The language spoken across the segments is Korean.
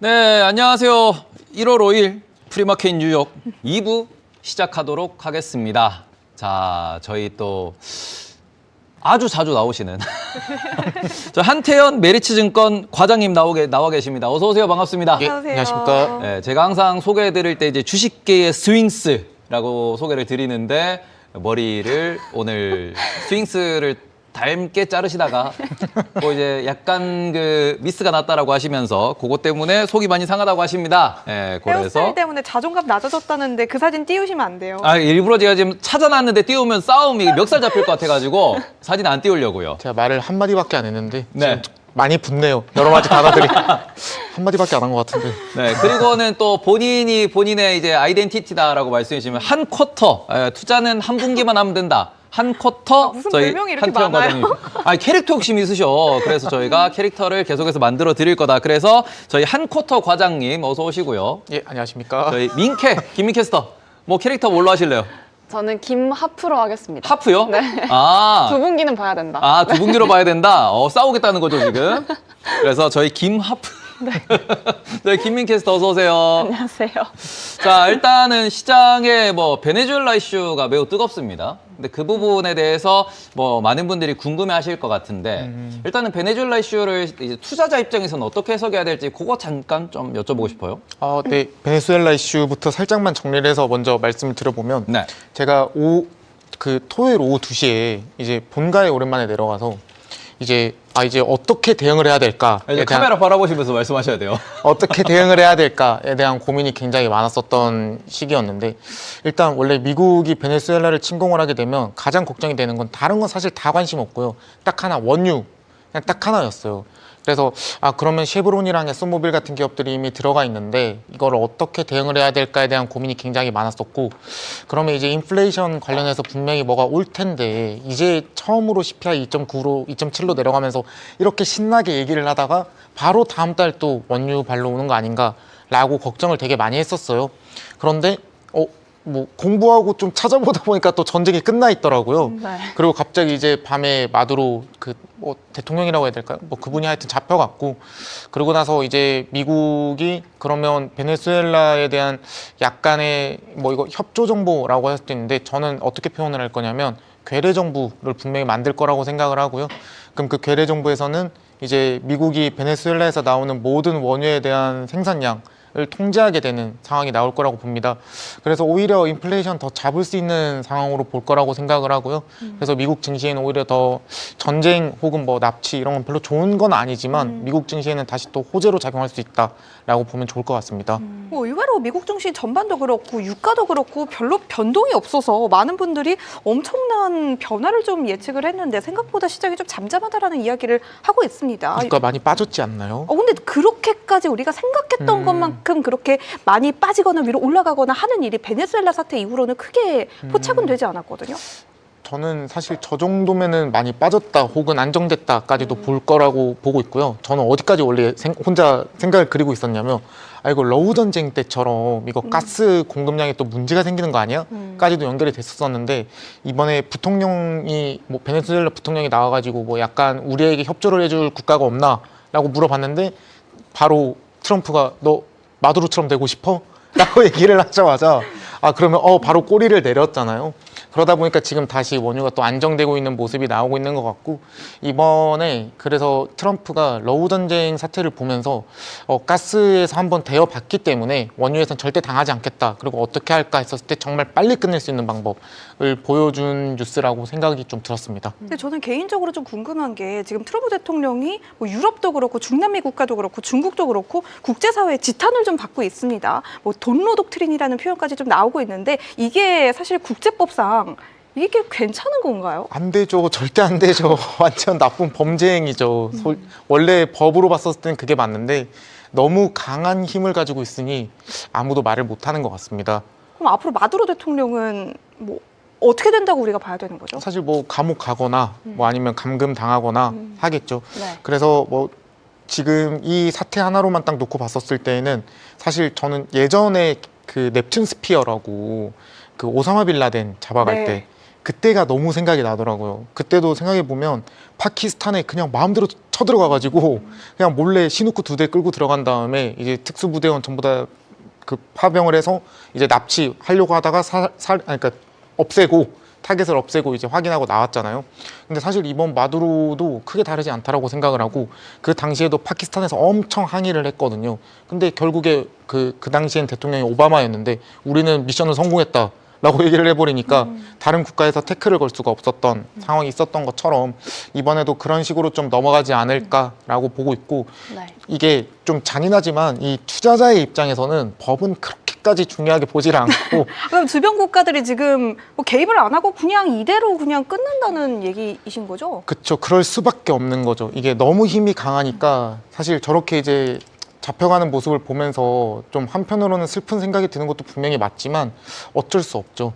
네, 안녕하세요. 1월 5일 프리마켓 뉴욕 2부 시작하도록 하겠습니다. 자, 저희 또 아주 자주 나오시는 저 한태현 메리츠증권 과장님 나와 계십니다. 어서 오세요. 반갑습니다. 예, 안녕하십니까. 네, 제가 항상 소개해드릴 때 이제 주식계의 스윙스라고 소개를 드리는데 머리를 오늘 스윙스를 닮게 자르시다가 뭐 이제 약간 그 미스가 났다라고 하시면서 그것 때문에 속이 많이 상하다고 하십니다. 예, 헤어스타일 때문에 자존감 낮아졌다는데 그 사진 띄우시면 안 돼요. 아, 일부러 제가 지금 찾아놨는데 띄우면 싸움이 멱살 잡힐 것 같아가지고 사진 안 띄우려고요. 제가 말을 한마디밖에 안 했는데 네. 지금 많이 붙네요. 여러 가지 단어들이 한마디밖에 안 한 것 같은데. 네, 그리고는 또 본인의 이제 아이덴티티다라고 말씀해 주시면 한 쿼터, 투자는 한 분기만 하면 된다. 한 쿼터 무슨 저희 별명이 이렇게 한태현 많아요? 과장님. 아니, 캐릭터 욕심이 있으셔. 그래서 저희가 캐릭터를 계속해서 만들어 드릴 거다. 그래서 저희 한 쿼터 과장님 어서 오시고요. 예, 안녕하십니까. 저희 김민캐스터 뭐 캐릭터 뭘로 하실래요? 저는 김하프로 하겠습니다. 하프요? 네. 아, 두 분기는 봐야 된다. 아, 두 분기로 봐야 된다. 싸우겠다는 거죠 지금. 그래서 저희 김하프. 저희 김민캐스터 어서 오세요. 안녕하세요. 자, 일단은 시장에 뭐 베네수엘라 이슈가 매우 뜨겁습니다. 근데 그 부분에 대해서 뭐 많은 분들이 궁금해하실 것 같은데 일단은 베네수엘라 이슈를 이제 투자자 입장에서는 어떻게 해석해야 될지 그거 잠깐 좀 여쭤보고 싶어요. 네, 베네수엘라 이슈부터 살짝만 정리를 해서 먼저 말씀을 드려보면 네. 제가 토요일 오후 2시에 이제 본가에 오랜만에 내려가서 이제 어떻게 대응을 해야 될까? 이제 카메라 바라보시면서 말씀하셔야 돼요. 어떻게 대응을 해야 될까에 대한 고민이 굉장히 많았었던 시기였는데 일단 원래 미국이 베네수엘라를 침공을 하게 되면 가장 걱정이 되는 건 다른 건 사실 다 관심 없고요. 딱 하나, 원유. 그냥 딱 하나였어요. 그래서 그러면 쉐브론이랑 엑소모빌 같은 기업들이 이미 들어가 있는데 이걸 어떻게 대응을 해야 될까에 대한 고민이 굉장히 많았었고 그러면 이제 인플레이션 관련해서 분명히 뭐가 올 텐데 이제 처음으로 CPI 2.9로 2.7로 내려가면서 이렇게 신나게 얘기를 하다가 바로 다음 달 또 원유 발로 오는 거 아닌가라고 걱정을 되게 많이 했었어요. 그런데 뭐 공부하고 좀 찾아보다 보니까 또 전쟁이 끝나 있더라고요. 네. 그리고 갑자기 이제 밤에 마두로 대통령이라고 해야 될까요? 뭐 그분이 하여튼 잡혀갔고 그러고 나서 이제 미국이 그러면 베네수엘라에 대한 약간의 뭐 이거 협조 정보라고 할 수도 있는데 저는 어떻게 표현을 할 거냐면 괴뢰 정부를 분명히 만들 거라고 생각을 하고요. 그럼 그 괴뢰 정부에서는 이제 미국이 베네수엘라에서 나오는 모든 원유에 대한 생산량 을 통제하게 되는 상황이 나올 거라고 봅니다. 그래서 오히려 인플레이션 더 잡을 수 있는 상황으로 볼 거라고 생각을 하고요. 그래서 미국 증시에는 오히려 더 전쟁 혹은 뭐 납치 이런 건 별로 좋은 건 아니지만 미국 증시에는 다시 또 호재로 작용할 수 있다라고 보면 좋을 것 같습니다. 뭐 의외로 미국 증시 전반도 그렇고 유가도 그렇고 별로 변동이 없어서 많은 분들이 엄청난 변화를 좀 예측을 했는데 생각보다 시장이 좀 잠잠하다라는 이야기를 하고 있습니다. 주가 많이 빠졌지 않나요? 근데 그렇게까지 우리가 생각했던 것만큼 그렇게 많이 빠지거나 위로 올라가거나 하는 일이 베네수엘라 사태 이후로는 크게 포착은 되지 않았거든요. 저는 사실 저 정도면은 많이 빠졌다 혹은 안정됐다까지도 볼 거라고 보고 있고요. 저는 어디까지 원래 혼자 생각을 그리고 있었냐면 이거 러우 전쟁 때처럼 이거 가스 공급량에 또 문제가 생기는 거 아니야? 까지도 연결이 됐었는데 이번에 부통령이 뭐 베네수엘라 부통령이 나와가지고 뭐 약간 우리에게 협조를 해줄 국가가 없나? 라고 물어봤는데 바로 트럼프가 너 마두로처럼 되고 싶어? 라고 얘기를 하자마자 그러면 바로 꼬리를 내렸잖아요. 그러다 보니까 지금 다시 원유가 또 안정되고 있는 모습이 나오고 있는 것 같고 이번에 그래서 트럼프가 러우 전쟁 사태를 보면서 가스에서 한번 대여받기 때문에 원유에선 절대 당하지 않겠다. 그리고 어떻게 할까 했었을 때 정말 빨리 끝낼 수 있는 방법을 보여준 뉴스라고 생각이 좀 들었습니다. 근데 저는 개인적으로 좀 궁금한 게 지금 트럼프 대통령이 뭐 유럽도 그렇고 중남미 국가도 그렇고 중국도 그렇고 국제사회의 지탄을 좀 받고 있습니다. 뭐 돈로 독트린이라는 표현까지 좀 나오고 있는데 이게 사실 국제법상 이게 괜찮은 건가요? 안 되죠. 절대 안 되죠. 완전 나쁜 범죄 행위죠. 원래 법으로 봤었을 때는 그게 맞는데 너무 강한 힘을 가지고 있으니 아무도 말을 못하는 것 같습니다. 그럼 앞으로 마두로 대통령은 뭐 어떻게 된다고 우리가 봐야 되는 거죠? 사실 뭐 감옥 가거나 뭐 아니면 감금 당하거나 하겠죠. 네. 그래서 뭐 지금 이 사태 하나로만 딱 놓고 봤었을 때에는 사실 저는 예전에 그 넵튠 스피어라고 그 오사마 빌라덴 잡아갈 네. 때 그때가 너무 생각이 나더라고요. 그때도 생각해 보면 파키스탄에 그냥 마음대로 쳐들어가가지고 그냥 몰래 시누크 2대 끌고 들어간 다음에 이제 특수부대원 전부 다 그 파병을 해서 이제 납치하려고 하다가 그러니까 없애고 타겟을 없애고 이제 확인하고 나왔잖아요. 근데 사실 이번 마두로도 크게 다르지 않다라고 생각을 하고 그 당시에도 파키스탄에서 엄청 항의를 했거든요. 근데 결국에 그 당시엔 대통령이 오바마였는데 우리는 미션을 성공했다. 라고 얘기를 해버리니까 다른 국가에서 태클을 걸 수가 없었던 상황이 있었던 것처럼 이번에도 그런 식으로 좀 넘어가지 않을까라고 보고 있고 네. 이게 좀 잔인하지만 이 투자자의 입장에서는 법은 그렇게까지 중요하게 보질 않고 그럼 주변 국가들이 지금 뭐 개입을 안 하고 그냥 이대로 그냥 끊는다는 얘기이신 거죠? 그쵸, 그럴 수밖에 없는 거죠. 이게 너무 힘이 강하니까 사실 저렇게 이제 잡혀가는 모습을 보면서 좀 한편으로는 슬픈 생각이 드는 것도 분명히 맞지만 어쩔 수 없죠.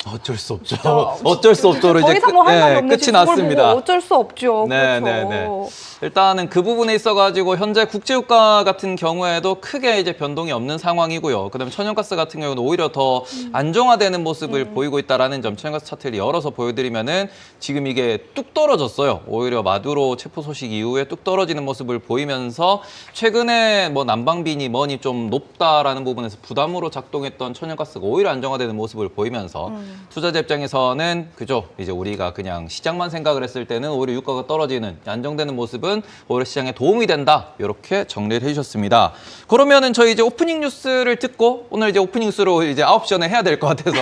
어쩔 수 없죠. 어쩔 수 없죠로 더 이제 이상 뭐 할 말이 없는 끝이 지금 그걸 났습니다. 보고 어쩔 수 없죠. 네, 그렇죠. 네, 네. 일단은 그 부분에 있어가지고 현재 국제유가 같은 경우에도 크게 이제 변동이 없는 상황이고요. 그다음에 천연가스 같은 경우는 오히려 더 안정화되는 모습을 보이고 있다라는 점 천연가스 차트를 열어서 보여드리면은 지금 이게 뚝 떨어졌어요. 오히려 마두로 체포 소식 이후에 뚝 떨어지는 모습을 보이면서 최근에 뭐 난방비니 뭐니 좀 높다라는 부분에서 부담으로 작동했던 천연가스가 오히려 안정화되는 모습을 보이면서 투자자 입장에서는 그죠. 이제 우리가 그냥 시장만 생각을 했을 때는 오히려 유가가 떨어지는 안정되는 모습은 오히려 시장에 도움이 된다. 이렇게 정리를 해주셨습니다. 그러면은 저희 이제 오프닝 뉴스를 듣고 오늘 이제 오프닝 뉴스로 이제 9시 전에 해야 될 것 같아서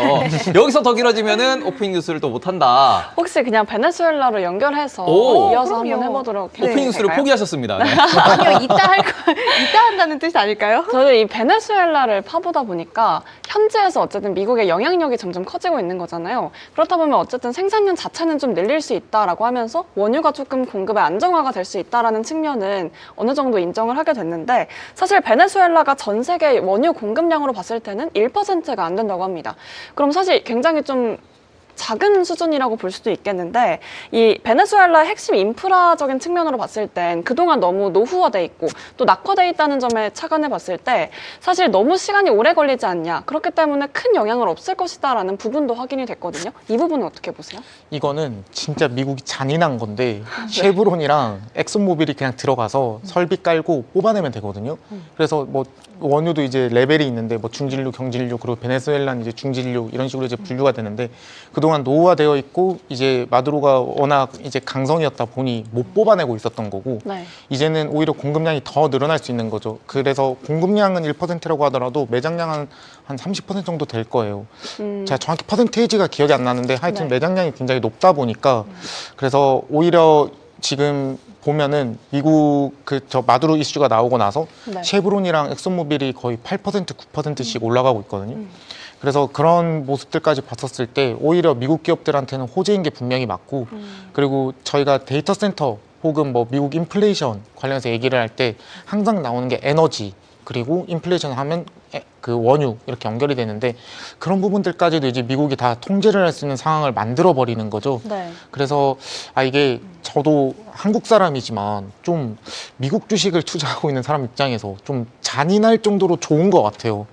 여기서 더 길어지면은 오프닝 뉴스를 또 못한다. 혹시 그냥 베네수엘라로 연결해서 오, 이어서 그럼요. 한번 해보도록 해도 오프닝 뉴스를 될까요? 포기하셨습니다. 네. 아니요, 이따 한다는 뜻 아닐까요? 저도 이 베네수엘라를 파보다 보니까 현지에서 어쨌든 미국의 영향력이 점점 커지고 있는 거잖아요. 그렇다 보면 어쨌든 생산량 자체는 좀 늘릴 수 있다라고 하면서 원유가 조금 공급의 안정화가 될 수 있다라는 측면은 어느 정도 인정을 하게 됐는데 사실 베네수엘라가 전 세계 원유 공급량으로 봤을 때는 1%가 안 된다고 합니다. 그럼 사실 굉장히 좀 작은 수준이라고 볼 수도 있겠는데 이 베네수엘라의 핵심 인프라적인 측면으로 봤을 땐 그동안 너무 노후화돼 있고 또 낙화돼 있다는 점에 착안해 봤을 때 사실 너무 시간이 오래 걸리지 않냐 그렇기 때문에 큰 영향을 없을 것이다 라는 부분도 확인이 됐거든요. 이 부분은 어떻게 보세요? 이거는 진짜 미국이 잔인한 건데 쉐브론이랑 엑슨모빌이 그냥 들어가서 설비 깔고 뽑아내면 되거든요. 그래서 뭐 원유도 이제 레벨이 있는데 뭐 중진류, 경진류 그리고 베네수엘라는 이제 중진류 이런 식으로 이제 분류가 되는데 그동안 노후화되어 있고 이제 마두로가 워낙 이제 강성이었다 보니 못 뽑아내고 있었던 거고 네. 이제는 오히려 공급량이 더 늘어날 수 있는 거죠. 그래서 공급량은 1%라고 하더라도 매장량은 한 30% 정도 될 거예요. 제가 정확히 퍼센테이지가 기억이 안 나는데 하여튼 네. 매장량이 굉장히 높다 보니까 그래서 오히려 지금 보면은 미국 저 마두로 이슈가 나오고 나서 네. 쉐브론이랑 엑슨모빌이 거의 8% 9%씩 올라가고 있거든요. 그래서 그런 모습들까지 봤었을 때 오히려 미국 기업들한테는 호재인 게 분명히 맞고 그리고 저희가 데이터 센터 혹은 뭐 미국 인플레이션 관련해서 얘기를 할 때 항상 나오는 게 에너지 그리고 인플레이션 하면 그 원유 이렇게 연결이 되는데 그런 부분들까지도 이제 미국이 다 통제를 할 수 있는 상황을 만들어 버리는 거죠. 네. 그래서 이게 저도 한국 사람이지만 좀 미국 주식을 투자하고 있는 사람 입장에서 좀 잔인할 정도로 좋은 것 같아요.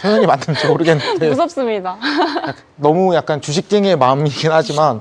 표현이 맞는지 모르겠는데 무섭습니다. 너무 약간 주식쟁이의 마음이긴 하지만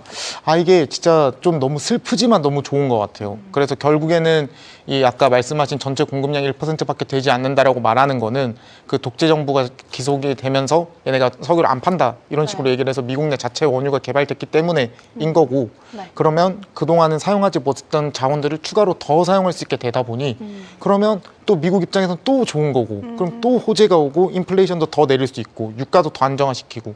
이게 진짜 좀 너무 슬프지만 너무 좋은 것 같아요. 그래서 결국에는 이 아까 말씀하신 전체 공급량 1%밖에 되지 않는다라고 말하는 거는 그 독재 정부가 기속이 되면서 얘네가 석유를 안 판다 이런 식으로 얘기를 해서 미국 내 자체 원유가 개발됐기 때문에인 거고 네. 그러면 그동안은 사용하지 못했던 자원들을 추가로 더 사용할 수 있게 되다 보니 그러면 또 미국 입장에서는 또 좋은 거고 그럼 또 호재가 오고 인플레이션도 더 내릴 수 있고 유가도 더 안정화시키고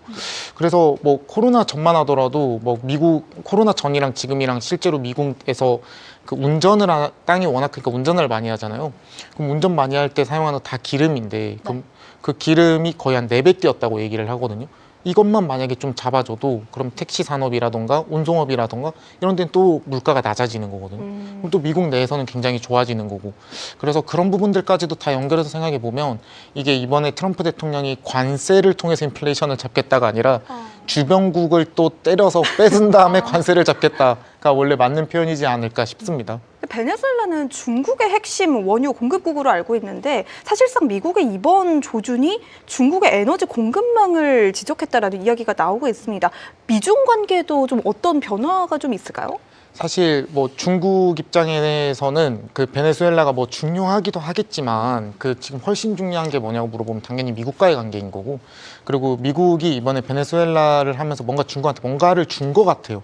그래서 뭐 코로나 전만 하더라도 뭐 미국 코로나 전이랑 지금이랑 실제로 미국에서 그 운전을 땅이 워낙 크니까 운전을 많이 하잖아요. 그럼 운전 많이 할 때 사용하는 다 기름인데 그럼 그 기름이 거의 한 4배 뛰었다고 얘기를 하거든요. 이것만 만약에 좀 잡아줘도 그럼 택시 산업이라던가 운송업이라던가 이런 데는 또 물가가 낮아지는 거거든요. 그럼 또 미국 내에서는 굉장히 좋아지는 거고 그래서 그런 부분들까지도 다 연결해서 생각해 보면 이게 이번에 트럼프 대통령이 관세를 통해서 인플레이션을 잡겠다가 아니라 주변국을 또 때려서 뺏은 다음에 관세를 잡겠다가 원래 맞는 표현이지 않을까 싶습니다. 베네수엘라는 중국의 핵심 원유 공급국으로 알고 있는데 사실상 미국의 이번 조준이 중국의 에너지 공급망을 지적했다라는 이야기가 나오고 있습니다. 미중 관계도 좀 어떤 변화가 좀 있을까요? 사실 뭐 중국 입장에서는 그 베네수엘라가 뭐 중요하기도 하겠지만 그 지금 훨씬 중요한 게 뭐냐고 물어보면 당연히 미국과의 관계인 거고, 그리고 미국이 이번에 베네수엘라를 하면서 뭔가 중국한테 뭔가를 준 것 같아요.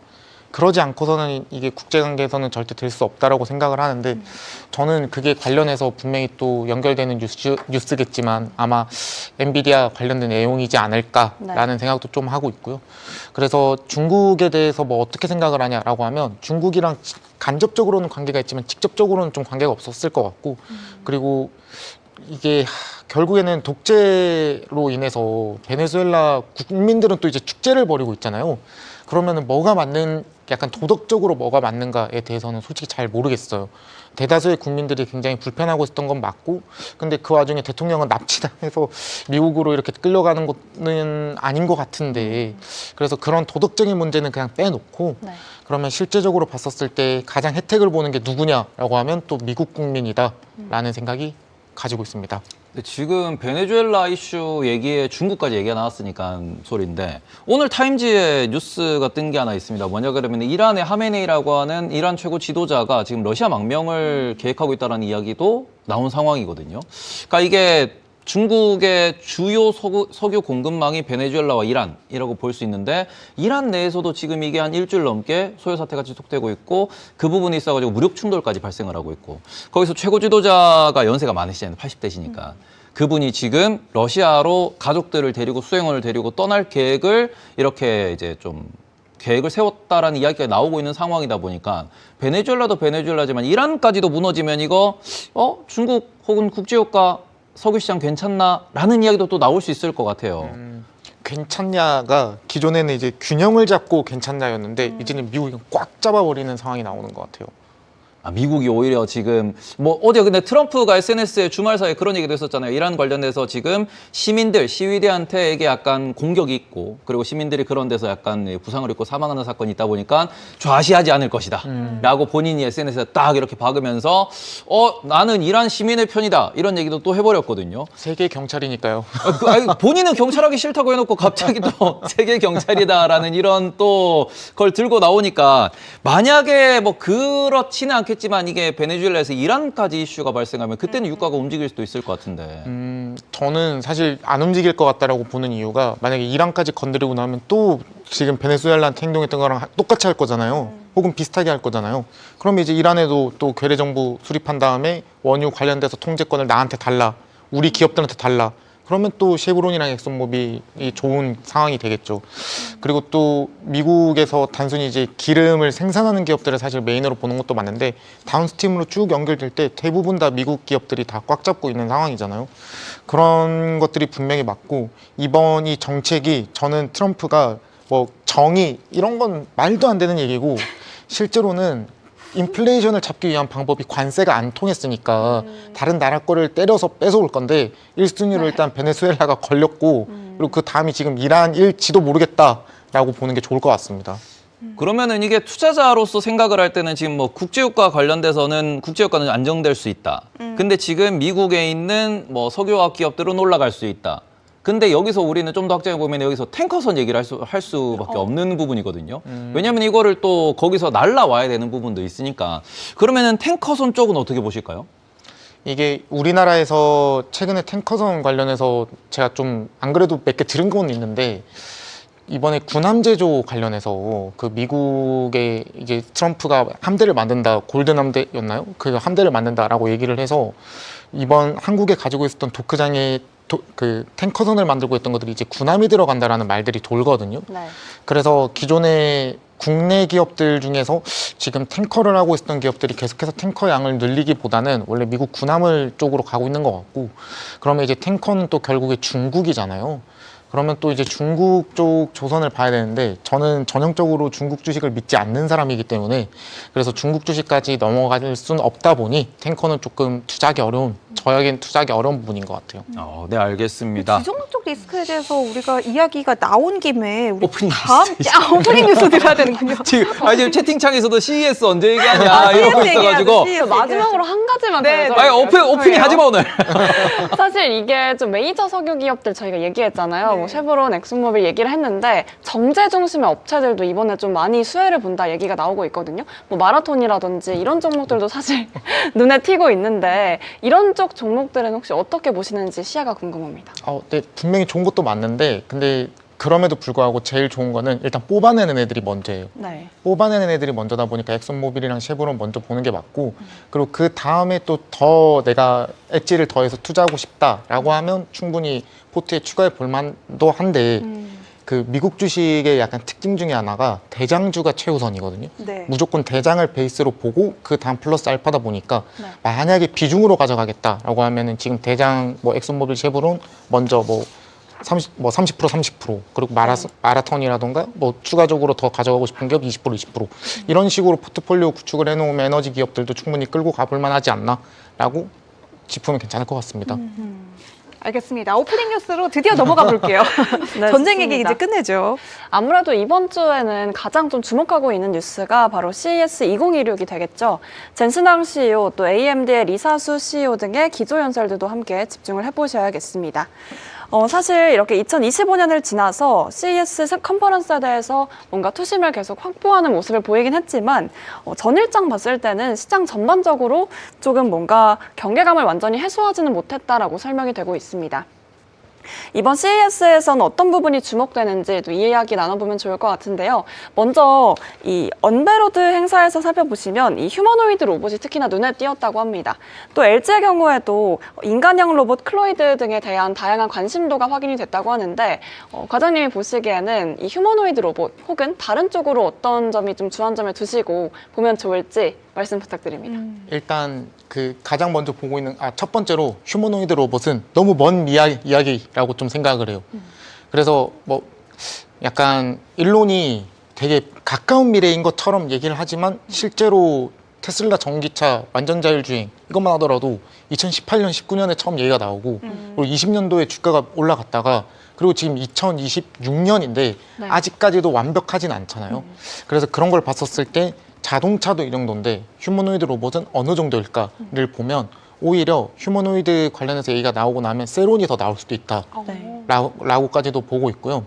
그러지 않고서는 이게 국제관계에서는 절대 될 수 없다라고 생각을 하는데, 저는 그게 관련해서 분명히 또 연결되는 뉴스겠지만 아마 엔비디아 관련된 내용이지 않을까라는 생각도 좀 하고 있고요. 그래서 중국에 대해서 뭐 어떻게 생각을 하냐라고 하면 중국이랑 간접적으로는 관계가 있지만 직접적으로는 좀 관계가 없었을 것 같고, 그리고 이게 결국에는 독재로 인해서 베네수엘라 국민들은 또 이제 축제를 벌이고 있잖아요. 그러면은 뭐가 맞는, 약간 도덕적으로 뭐가 맞는가에 대해서는 솔직히 잘 모르겠어요. 대다수의 국민들이 굉장히 불편하고 있었던 건 맞고, 근데 그 와중에 대통령은 납치당해서 미국으로 이렇게 끌려가는 것은 아닌 것 같은데, 그래서 그런 도덕적인 문제는 그냥 빼놓고, 그러면 실제적으로 봤었을 때 가장 혜택을 보는 게 누구냐라고 하면 또 미국 국민이다라는 생각이 가지고 있습니다. 근데 지금 베네수엘라 이슈 얘기에 중국까지 얘기가 나왔으니까 소리인데, 오늘 타임지에 뉴스가 뜬 게 하나 있습니다. 뭐냐 그러면 이란의 하메네이라고 하는 이란 최고 지도자가 지금 러시아 망명을 계획하고 있다는 이야기도 나온 상황이거든요. 그러니까 이게 중국의 주요 석유 공급망이 베네수엘라와 이란이라고 볼 수 있는데, 이란 내에서도 지금 이게 한 일주일 넘게 소요 사태가 지속되고 있고, 그 부분이 있어가지고 무력 충돌까지 발생을 하고 있고, 거기서 최고 지도자가 연세가 많으시잖아요. 80대시니까. 그분이 지금 러시아로 가족들을 데리고 수행원을 데리고 떠날 계획을 이렇게 이제 좀 계획을 세웠다라는 이야기가 나오고 있는 상황이다 보니까, 베네수엘라도 베네수엘라지만 이란까지도 무너지면 이거 중국 혹은 국제유가 석유시장 괜찮나? 라는 이야기도 또 나올 수 있을 것 같아요. 괜찮냐가 기존에는 이제 균형을 잡고 괜찮냐였는데 이제는 미국이 꽉 잡아버리는 상황이 나오는 것 같아요. 미국이 오히려 지금 뭐 어제 근데 트럼프가 SNS에 주말 사이에 그런 얘기도 했었잖아요. 이란 관련돼서 지금 시민들, 시위대한테 이게 약간 공격이 있고, 그리고 시민들이 그런 데서 약간 부상을 입고 사망하는 사건이 있다 보니까 좌시하지 않을 것이다 라고 본인이 SNS에 딱 이렇게 박으면서 나는 이란 시민의 편이다 이런 얘기도 또 해버렸거든요. 세계 경찰이니까요. 본인은 경찰하기 싫다고 해놓고 갑자기 또 세계 경찰이다라는 이런 또 걸 들고 나오니까, 만약에 뭐 그렇지는 않겠지만 이게 베네수엘라에서 이란까지 이슈가 발생하면 그때는 유가가 움직일 수도 있을 것 같은데. 저는 사실 안 움직일 것 같다라고 보는 이유가, 만약에 이란까지 건드리고 나면 또 지금 베네수엘라한테 행동했던 거랑 똑같이 할 거잖아요. 혹은 비슷하게 할 거잖아요. 그러면 이제 이란에도 또 괴뢰 정부 수립한 다음에 원유 관련돼서 통제권을 나한테 달라, 우리 기업들한테 달라. 그러면 또 쉐브론이랑 엑슨모빌이 좋은 상황이 되겠죠. 그리고 또 미국에서 단순히 이제 기름을 생산하는 기업들을 사실 메인으로 보는 것도 맞는데, 다운스트림으로 쭉 연결될 때 대부분 다 미국 기업들이 다 꽉 잡고 있는 상황이잖아요. 그런 것들이 분명히 맞고, 이번 이 정책이, 저는 트럼프가 뭐 정의 이런 건 말도 안 되는 얘기고, 실제로는 인플레이션을 잡기 위한 방법이 관세가 안 통했으니까 다른 나라 거를 때려서 뺏어올 건데, 1순위로 일단 베네수엘라가 걸렸고, 그리고 그 다음이 지금 이란일지도 모르겠다라고 보는 게 좋을 것 같습니다. 그러면은 이게 투자자로서 생각을 할 때는 지금 뭐 국제유가 관련돼서는 국제유가는 안정될 수 있다. 근데 지금 미국에 있는 뭐 석유화학 기업들은 올라갈 수 있다. 근데 여기서 우리는 좀 더 확장해 보면 여기서 탱커선 얘기를 할 수밖에 없는 부분이거든요. 왜냐하면 이거를 또 거기서 날라와야 되는 부분도 있으니까. 그러면은 탱커선 쪽은 어떻게 보실까요? 이게 우리나라에서 최근에 탱커선 관련해서 제가 좀 안 그래도 몇 개 들은 건 있는데, 이번에 군함 제조 관련해서 그 미국의 이제 트럼프가 함대를 만든다, 골든 함대였나요? 그 함대를 만든다라고 얘기를 해서 이번 한국에 가지고 있었던 도크장에 그 탱커선을 만들고 있던 것들이 이제 군함이 들어간다라는 말들이 돌거든요. 그래서 기존의 국내 기업들 중에서 지금 탱커를 하고 있었던 기업들이 계속해서 탱커 양을 늘리기보다는 원래 미국 군함을 쪽으로 가고 있는 것 같고, 그러면 이제 탱커는 또 결국에 중국이잖아요. 그러면 또 이제 중국 쪽 조선을 봐야 되는데, 저는 전형적으로 중국 주식을 믿지 않는 사람이기 때문에, 그래서 중국 주식까지 넘어갈 수는 없다 보니 탱커는 조금 투자하기 어려운, 저에겐 투자하기 어려운 부분인 것 같아요. 네, 알겠습니다. 지정학적 리스크에 대해서 우리가 이야기가 나온 김에 우리 오프닝 다음 오프닝 뉴스 들어야 되는군요. 지금 채팅창에서도 CES 언제 얘기하냐 이러고 CES 있어가지고 얘기하죠, CES. 마지막으로 한 가지만 더 네, 여쭤볼게요. 네. 오프닝 하지 마 오늘. 사실 이게 좀 메이저 석유 기업들 저희가 얘기했잖아요. 네. 뭐 쉐보론, 엑슨모빌 얘기를 했는데 정제 중심의 업체들도 이번에 좀 많이 수혜를 본다 얘기가 나오고 있거든요. 뭐 마라톤이라든지 이런 종목들도 사실 눈에 띄고 있는데 이런 쪽 종목들은 혹시 어떻게 보시는지 시야가 궁금합니다. 네, 분명히 좋은 것도 맞는데 근데 그럼에도 불구하고 제일 좋은 거는 일단 뽑아내는 애들이 먼저예요. 네. 뽑아내는 애들이 먼저다 보니까 엑슨모빌이랑 쉐보론 먼저 보는 게 맞고 그리고 그 다음에 또 더 내가 엣지를 더해서 투자하고 싶다라고 하면 충분히 포트에 추가해 볼 만도 한데 그 미국 주식의 약간 특징 중에 하나가 대장주가 최우선이거든요. 네. 무조건 대장을 베이스로 보고 그 다음 플러스 알파다 보니까 네. 만약에 비중으로 가져가겠다라고 하면은 지금 대장 뭐 엑슨모빌 쉐보론 먼저 뭐 30% 그리고 마라톤이라던가 뭐 추가적으로 더 가져가고 싶은 기업 20% 20% 이런 식으로 포트폴리오 구축을 해놓으면 에너지 기업들도 충분히 끌고 가볼 만하지 않나라고 짚으면 괜찮을 것 같습니다. 알겠습니다. 오프닝 뉴스로 드디어 넘어가 볼게요. 네, 전쟁 얘기 좋습니다. 이제 끝내죠. 아무래도 이번 주에는 가장 좀 주목하고 있는 뉴스가 바로 CES 2016이 되겠죠. 젠슨항 CEO, 또 AMD의 리사수 CEO 등의 기조연설들도 함께 집중을 해보셔야겠습니다. 사실 이렇게 2025년을 지나서 CES 컨퍼런스에 대해서 뭔가 투심을 계속 확보하는 모습을 보이긴 했지만 전일장 봤을 때는 시장 전반적으로 조금 뭔가 경계감을 완전히 해소하지는 못했다라고 설명이 되고 있습니다. 이번 CES에서는 어떤 부분이 주목되는지 또 이 이야기 나눠보면 좋을 것 같은데요. 먼저 이 언베로드 행사에서 살펴보시면 이 휴머노이드 로봇이 특히나 눈에 띄었다고 합니다. 또 LG의 경우에도 인간형 로봇 클로이드 등에 대한 다양한 관심도가 확인이 됐다고 하는데 과장님이 보시기에는 이 휴머노이드 로봇 혹은 다른 쪽으로 어떤 점이 좀 주안점을 두시고 보면 좋을지 말씀 부탁드립니다. 일단 그 가장 먼저 보고 있는 첫 번째로 휴머노이드 로봇은 너무 먼 이야기라고 좀 생각을 해요. 그래서 뭐 약간 일론이 되게 가까운 미래인 것처럼 얘기를 하지만 실제로 테슬라 전기차 완전 자율주행 이것만 하더라도 2018년, 19년에 처음 얘기가 나오고 그리고 20년도에 주가가 올라갔다가 그리고 지금 2026년인데 네. 아직까지도 완벽하진 않잖아요. 그래서 그런 걸 봤었을 때 자동차도 이 정도인데 휴머노이드 로봇은 어느 정도일까를 보면 오히려 휴머노이드 관련해서 얘기가 나오고 나면 세론이 더 나올 수도 있다 네. 라고까지도 보고 있고요.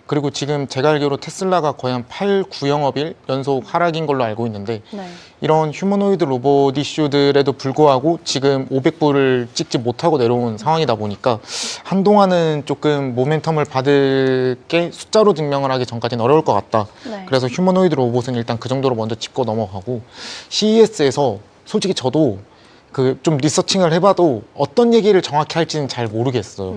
그리고 지금 제가 알기로 테슬라가 거의 한 8, 9영업일 연속 하락인 걸로 알고 있는데 네. 이런 휴머노이드 로봇 이슈들에도 불구하고 지금 500불을 찍지 못하고 내려온 상황이다 보니까 한동안은 조금 모멘텀을 받을 게 숫자로 증명을 하기 전까지는 어려울 것 같다. 네. 그래서 휴머노이드 로봇은 일단 그 정도로 먼저 짚고 넘어가고 CES에서 솔직히 저도 그 좀 리서칭을 해봐도 어떤 얘기를 정확히 할지는 잘 모르겠어요.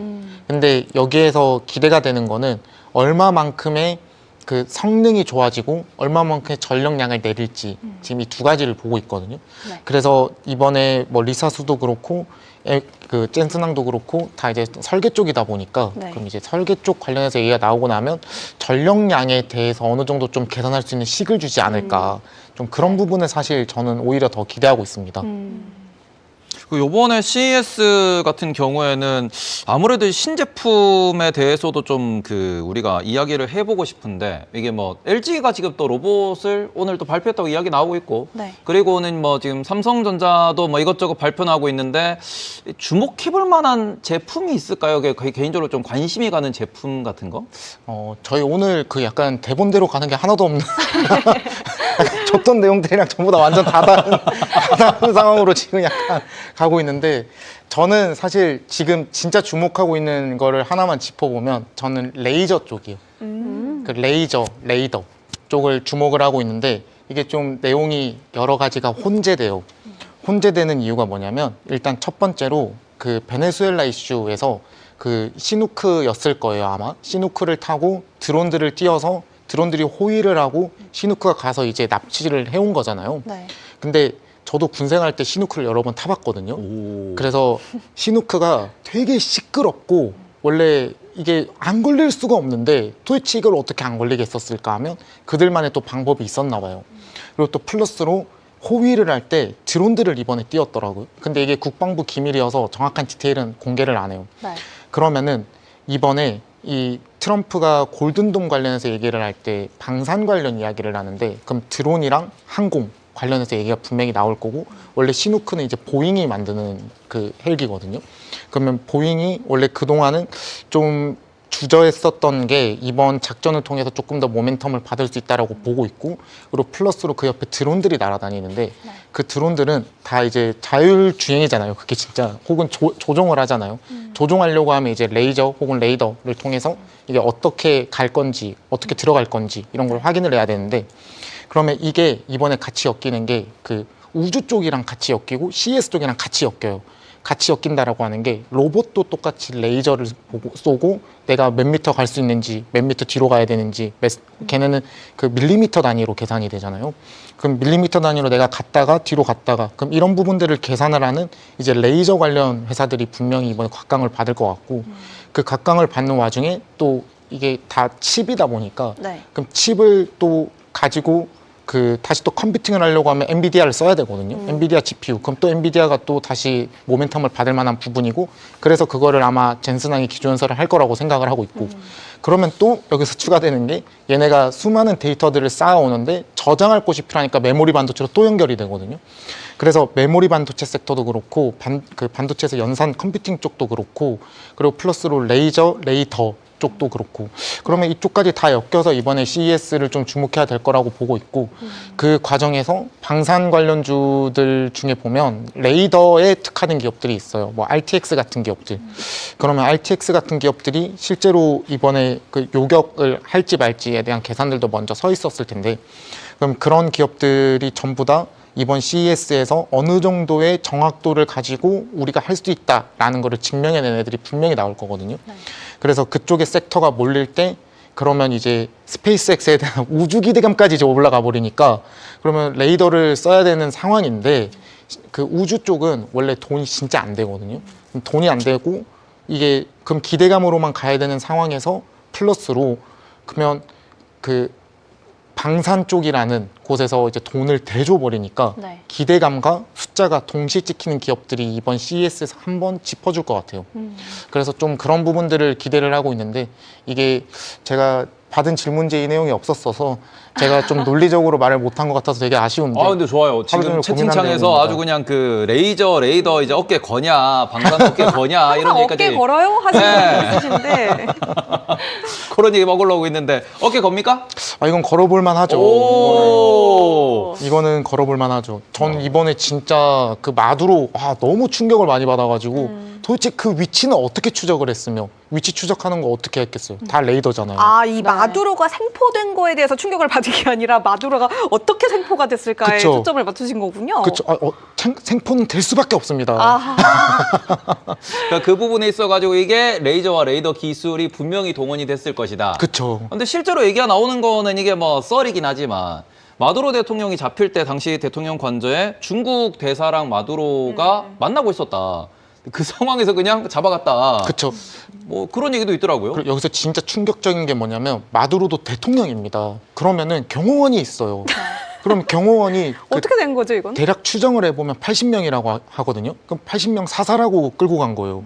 근데 여기에서 기대가 되는 거는 얼마만큼의 그 성능이 좋아지고 얼마만큼의 전력량을 내릴지 지금 이 두 가지를 보고 있거든요. 네. 그래서 이번에 뭐 리사수도 그렇고 그 젠슨항도 그렇고 다 이제 설계 쪽이다 보니까 네. 그럼 이제 설계 쪽 관련해서 얘기가 나오고 나면 전력량에 대해서 어느 정도 좀 계산할 수 있는 식을 주지 않을까 좀 그런 부분을 사실 저는 오히려 더 기대하고 있습니다. 요번에 CES 같은 경우에는 아무래도 신제품에 대해서도 좀 우리가 이야기를 해보고 싶은데 이게 뭐 LG가 지금 또 로봇을 오늘 또 발표했다고 이야기 나오고 있고 네. 그리고는 뭐 지금 삼성전자도 뭐 이것저것 발표나고 있는데 주목해볼 만한 제품이 있을까요? 개인적으로 좀 관심이 가는 제품 같은 거? 저희 오늘 그 약간 대본대로 가는 게 하나도 없는 줬던 내용들이랑 전부 다 완전 다 다른 상황으로 지금 약간 가고 있는데 저는 사실 지금 진짜 주목하고 있는 거를 하나만 짚어보면 저는 레이저 쪽이에요. 그 레이더 쪽을 주목을 하고 있는데 이게 좀 내용이 여러 가지가 혼재돼요. 혼재되는 이유가 뭐냐면 일단 첫 번째로 그 베네수엘라 이슈에서 그 시누크였을 거예요 아마. 시누크를 타고 드론들을 띄워서 드론들이 호위를 하고 시누크가 가서 이제 납치를 해온 거잖아요. 네. 근데 저도 군생활 때 시누크를 여러 번 타봤거든요. 그래서 시누크가 되게 시끄럽고 원래 이게 안 걸릴 수가 없는데 도대체 이걸 어떻게 안 걸리게 했었을까 하면 그들만의 또 방법이 있었나 봐요. 그리고 또 플러스로 호위를 할 때 드론들을 이번에 띄웠더라고요. 근데 이게 국방부 기밀이어서 정확한 디테일은 공개를 안 해요. 네. 그러면은 이번에 이 트럼프가 골든돔 관련해서 얘기를 할 때 방산 관련 이야기를 하는데, 그럼 드론이랑 항공 관련해서 얘기가 분명히 나올 거고, 원래 시누크는 이제 보잉이 만드는 그 헬기거든요. 그러면 보잉이 원래 그동안은 좀 주저했었던 게 이번 작전을 통해서 조금 더 모멘텀을 받을 수 있다라고 보고 있고, 그리고 플러스로 그 옆에 드론들이 날아다니는데 그 드론들은 다 이제 자율주행이잖아요. 그게 진짜. 혹은 조종을 하잖아요. 조종하려고 하면 이제 레이저 혹은 레이더를 통해서 이게 어떻게 갈 건지, 어떻게 들어갈 건지 이런 걸 확인을 해야 되는데, 그러면 이게 이번에 같이 엮이는 게 그 우주 쪽이랑 같이 엮이고 CS 쪽이랑 같이 엮여요. 같이 엮인다라고 하는 게 로봇도 똑같이 레이저를 쏘고 내가 몇 미터 갈 수 있는지, 몇 미터 뒤로 가야 되는지, 걔네는 그 밀리미터 단위로 계산이 되잖아요. 그럼 밀리미터 단위로 내가 갔다가 뒤로 갔다가, 그럼 이런 부분들을 계산을 하는 이제 레이저 관련 회사들이 분명히 이번에 곽강을 받을 것 같고, 그 곽강을 받는 와중에 또 이게 다 칩이다 보니까 네. 그럼 칩을 또 가지고 그 다시 또 컴퓨팅을 하려고 하면 엔비디아를 써야 되거든요. 엔비디아 GPU. 그럼 또 엔비디아가 또 다시 모멘텀을 받을 만한 부분이고, 그래서 그거를 아마 젠슨항이 기조연설을 할 거라고 생각을 하고 있고, 그러면 또 여기서 추가되는 게 얘네가 수많은 데이터들을 쌓아오는데 저장할 곳이 필요하니까 메모리 반도체로 또 연결이 되거든요. 그래서 메모리 반도체 섹터도 그렇고 그 반도체에서 연산 컴퓨팅 쪽도 그렇고, 그리고 플러스로 레이저, 레이더 쪽도 그렇고, 그러면 이쪽까지 다 엮여서 이번에 CES를 좀 주목해야 될 거라고 보고 있고, 그 과정에서 방산 관련주들 중에 보면 레이더에 특화된 기업들이 있어요. 뭐 RTX 같은 기업들. 그러면 RTX 같은 기업들이 실제로 이번에 그 요격을 할지 말지에 대한 계산들도 먼저 서 있었을 텐데, 그럼 그런 기업들이 전부 다 이번 CES에서 어느 정도의 정확도를 가지고 우리가 할 수 있다라는 거를 증명해낸 애들이 분명히 나올 거거든요. 그래서 그쪽의 섹터가 몰릴 때, 그러면 이제 스페이스X에 대한 우주 기대감까지 이제 올라가 버리니까, 그러면 레이더를 써야 되는 상황인데, 그 우주 쪽은 원래 돈이 진짜 안 되거든요. 돈이 안 되고, 이게 그럼 기대감으로만 가야 되는 상황에서 플러스로, 그러면 그 방산 쪽이라는 곳에서 이제 돈을 대줘 버리니까 네. 기대감과 숫자가 동시에 찍히는 기업들이 이번 CES에서 한번 짚어줄 것 같아요. 그래서 좀 그런 부분들을 기대를 하고 있는데, 이게 제가 받은 질문지에 이 내용이 없었어서 제가 좀 논리적으로 말을 못한 것 같아서 되게 아쉬운데. 아 근데 좋아요. 지금 종일 고민한 채팅창에서 내용입니다. 아주 그냥 그 레이저, 레이더 이제 어깨 거냐, 방산 어깨 거냐 이런 항상 얘기까지 어깨 걸어요? 하시는 네. 분이 있으신데. 그런 얘기 먹으려고 있는데 어깨 겁니까? 아, 이건 걸어볼만 하죠. 오. 이거는 걸어볼만 하죠. 전 이번에 진짜 그 마두로 너무 충격을 많이 받아가지고 도대체 그 위치는 어떻게 추적을 했으며, 위치 추적하는 거 어떻게 했겠어요? 다 레이더잖아요. 아, 이 네. 마두로가 생포된 거에 대해서 충격을 받은 게 아니라 마두로가 어떻게 생포가 됐을까에 그쵸. 초점을 맞추신 거군요. 그렇죠. 생포는 될 수밖에 없습니다. 아, 그러니까 그 부분에 있어가지고 이게 레이저와 레이더 기술이 분명히 동원이 됐을 것이다. 그렇죠. 근데 실제로 얘기가 나오는 거는 이게 뭐 썰이긴 하지만, 마두로 대통령이 잡힐 때 당시 대통령 관저에 중국 대사랑 마두로가 만나고 있었다. 그 상황에서 그냥 잡아갔다. 그렇죠. 뭐 그런 얘기도 있더라고요. 그리고 여기서 진짜 충격적인 게 뭐냐면, 마두로도 대통령입니다. 그러면은 경호원이 있어요. 그럼 경호원이 어떻게 된 거죠, 이건? 대략 추정을 해보면 80명이라고 하거든요. 그럼 80명 사살하고 끌고 간 거예요.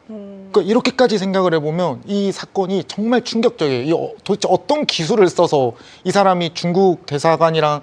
그러니까 이렇게까지 생각을 해보면 이 사건이 정말 충격적이에요. 도대체 어떤 기술을 써서 이 사람이 중국 대사랑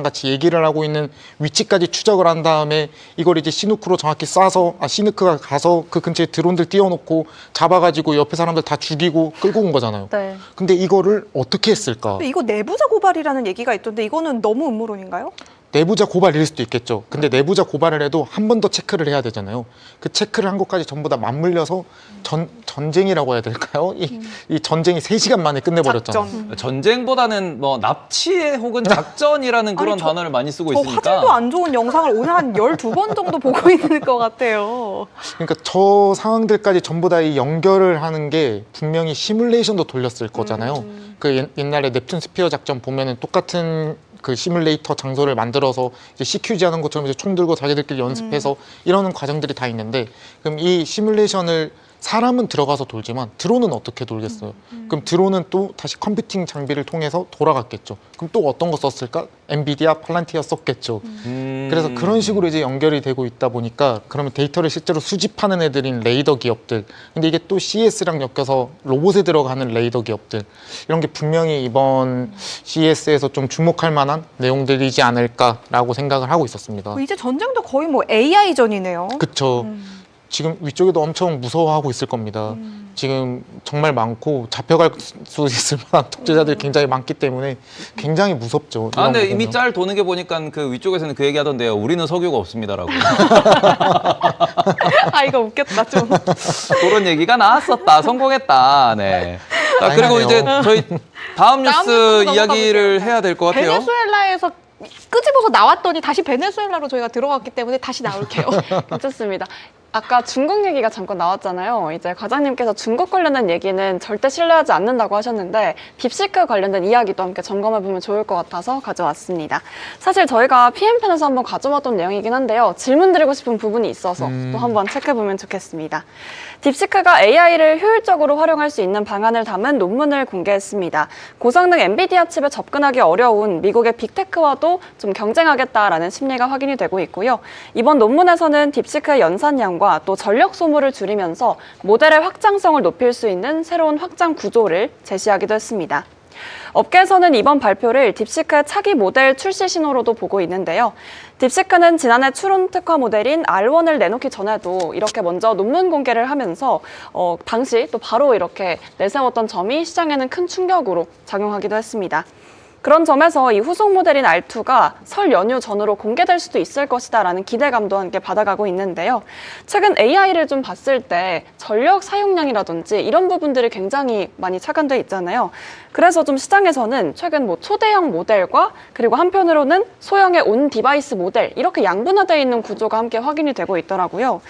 같이 얘기를 하고 있는 위치까지 추적을 한 다음에 이걸 이제 시누크로 정확히 쏴서 시누크가 가서 그 근처에 드론들 띄워놓고 잡아가지고 옆에 사람들 다 죽이고 끌고 온 거잖아요. 네. 근데 이거를 어떻게 했을까? 근데 이거 내부자 고발이라는 얘기가 있던데 이거는 너무 음모론인가요? 내부자 고발일 수도 있겠죠. 근데 내부자 고발을 해도 한 번 더 체크를 해야 되잖아요. 그 체크를 한 것까지 전부 다 맞물려서 전쟁이라고 해야 될까요? 이 전쟁이 3시간 만에 끝내버렸잖아요. 작전. 전쟁보다는 뭐 납치 혹은 작전이라는 그런 아니, 단어를 많이 쓰고 저 있으니까. 화질도 안 좋은 영상을 오늘 한 12번 정도 보고 있는 것 같아요. 그러니까 저 상황들까지 전부 다 이 연결을 하는 게 분명히 시뮬레이션도 돌렸을 거잖아요. 그 옛날에 넵튠 스피어 작전 보면은 똑같은 그 시뮬레이터 장소를 만들어서 이제 CQG 하는 것처럼 이제 총 들고 자기들끼리 연습해서 이러는 과정들이 다 있는데, 그럼 이 시뮬레이션을 사람은 들어가서 돌지만 드론은 어떻게 돌겠어요? 그럼 드론은 또 다시 컴퓨팅 장비를 통해서 돌아갔겠죠. 그럼 또 어떤 거 썼을까? 엔비디아, 팔란티어 썼겠죠. 그래서 그런 식으로 이제 연결이 되고 있다 보니까 그러면 데이터를 실제로 수집하는 애들인 레이더 기업들, 근데 이게 또 CES랑 엮여서 로봇에 들어가는 레이더 기업들, 이런 게 분명히 이번 CES에서 좀 주목할 만한 내용들이지 않을까라고 생각을 하고 있었습니다. 이제 전쟁도 거의 뭐 AI전이네요. 그쵸. 지금 위쪽에도 엄청 무서워하고 있을 겁니다. 지금 정말 많고 잡혀갈 수 있을 만한 독재자들이 굉장히 많기 때문에 굉장히 무섭죠. 아, 근데 이런 거 이미 보면. 짤 도는 게 보니까 그 위쪽에서는 그 얘기 하던데요. 우리는 석유가 없습니다라고. 아, 이거 웃겼다, 좀. 그런 얘기가 나왔었다. 성공했다. 네. 자, 그리고 이제 저희 다음 뉴스 뉴스로 이야기를 넘어가 해야 될 것 같아요. 베네수엘라에서 끄집어서 나왔더니 다시 베네수엘라로 저희가 들어갔기 때문에 다시 나올게요. 괜찮습니다. 아까 중국 얘기가 잠깐 나왔잖아요. 이제 과장님께서 중국 관련된 얘기는 절대 신뢰하지 않는다고 하셨는데 딥시크 관련된 이야기도 함께 점검해보면 좋을 것 같아서 가져왔습니다. 사실 저희가 PM편에서 한번 가져왔던 내용이긴 한데요. 질문 드리고 싶은 부분이 있어서 또 한번 체크해보면 좋겠습니다. 딥시크가 AI를 효율적으로 활용할 수 있는 방안을 담은 논문을 공개했습니다. 고성능 엔비디아 칩에 접근하기 어려운 미국의 빅테크와도 좀 경쟁하겠다라는 심리가 확인이 되고 있고요. 이번 논문에서는 딥시크의 연산량과 또 전력 소모를 줄이면서 모델의 확장성을 높일 수 있는 새로운 확장 구조를 제시하기도 했습니다. 업계에서는 이번 발표를 딥시크의 차기 모델 출시 신호로도 보고 있는데요. 딥시크는 지난해 추론 특화 모델인 R1을 내놓기 전에도 이렇게 먼저 논문 공개를 하면서 당시 또 바로 이렇게 내세웠던 점이 시장에는 큰 충격으로 작용하기도 했습니다. 그런 점에서 이 후속 모델인 R2가 설 연휴 전후로 공개될 수도 있을 것이다라는 기대감도 함께 받아가고 있는데요. 최근 AI를 좀 봤을 때 전력 사용량이라든지 이런 부분들이 굉장히 많이 차감돼 있잖아요. 그래서 좀 시장에서는 최근 뭐 초대형 모델과 그리고 한편으로는 소형의 온 디바이스 모델 이렇게 양분화되어 있는 구조가 함께 확인이 되고 있더라고요.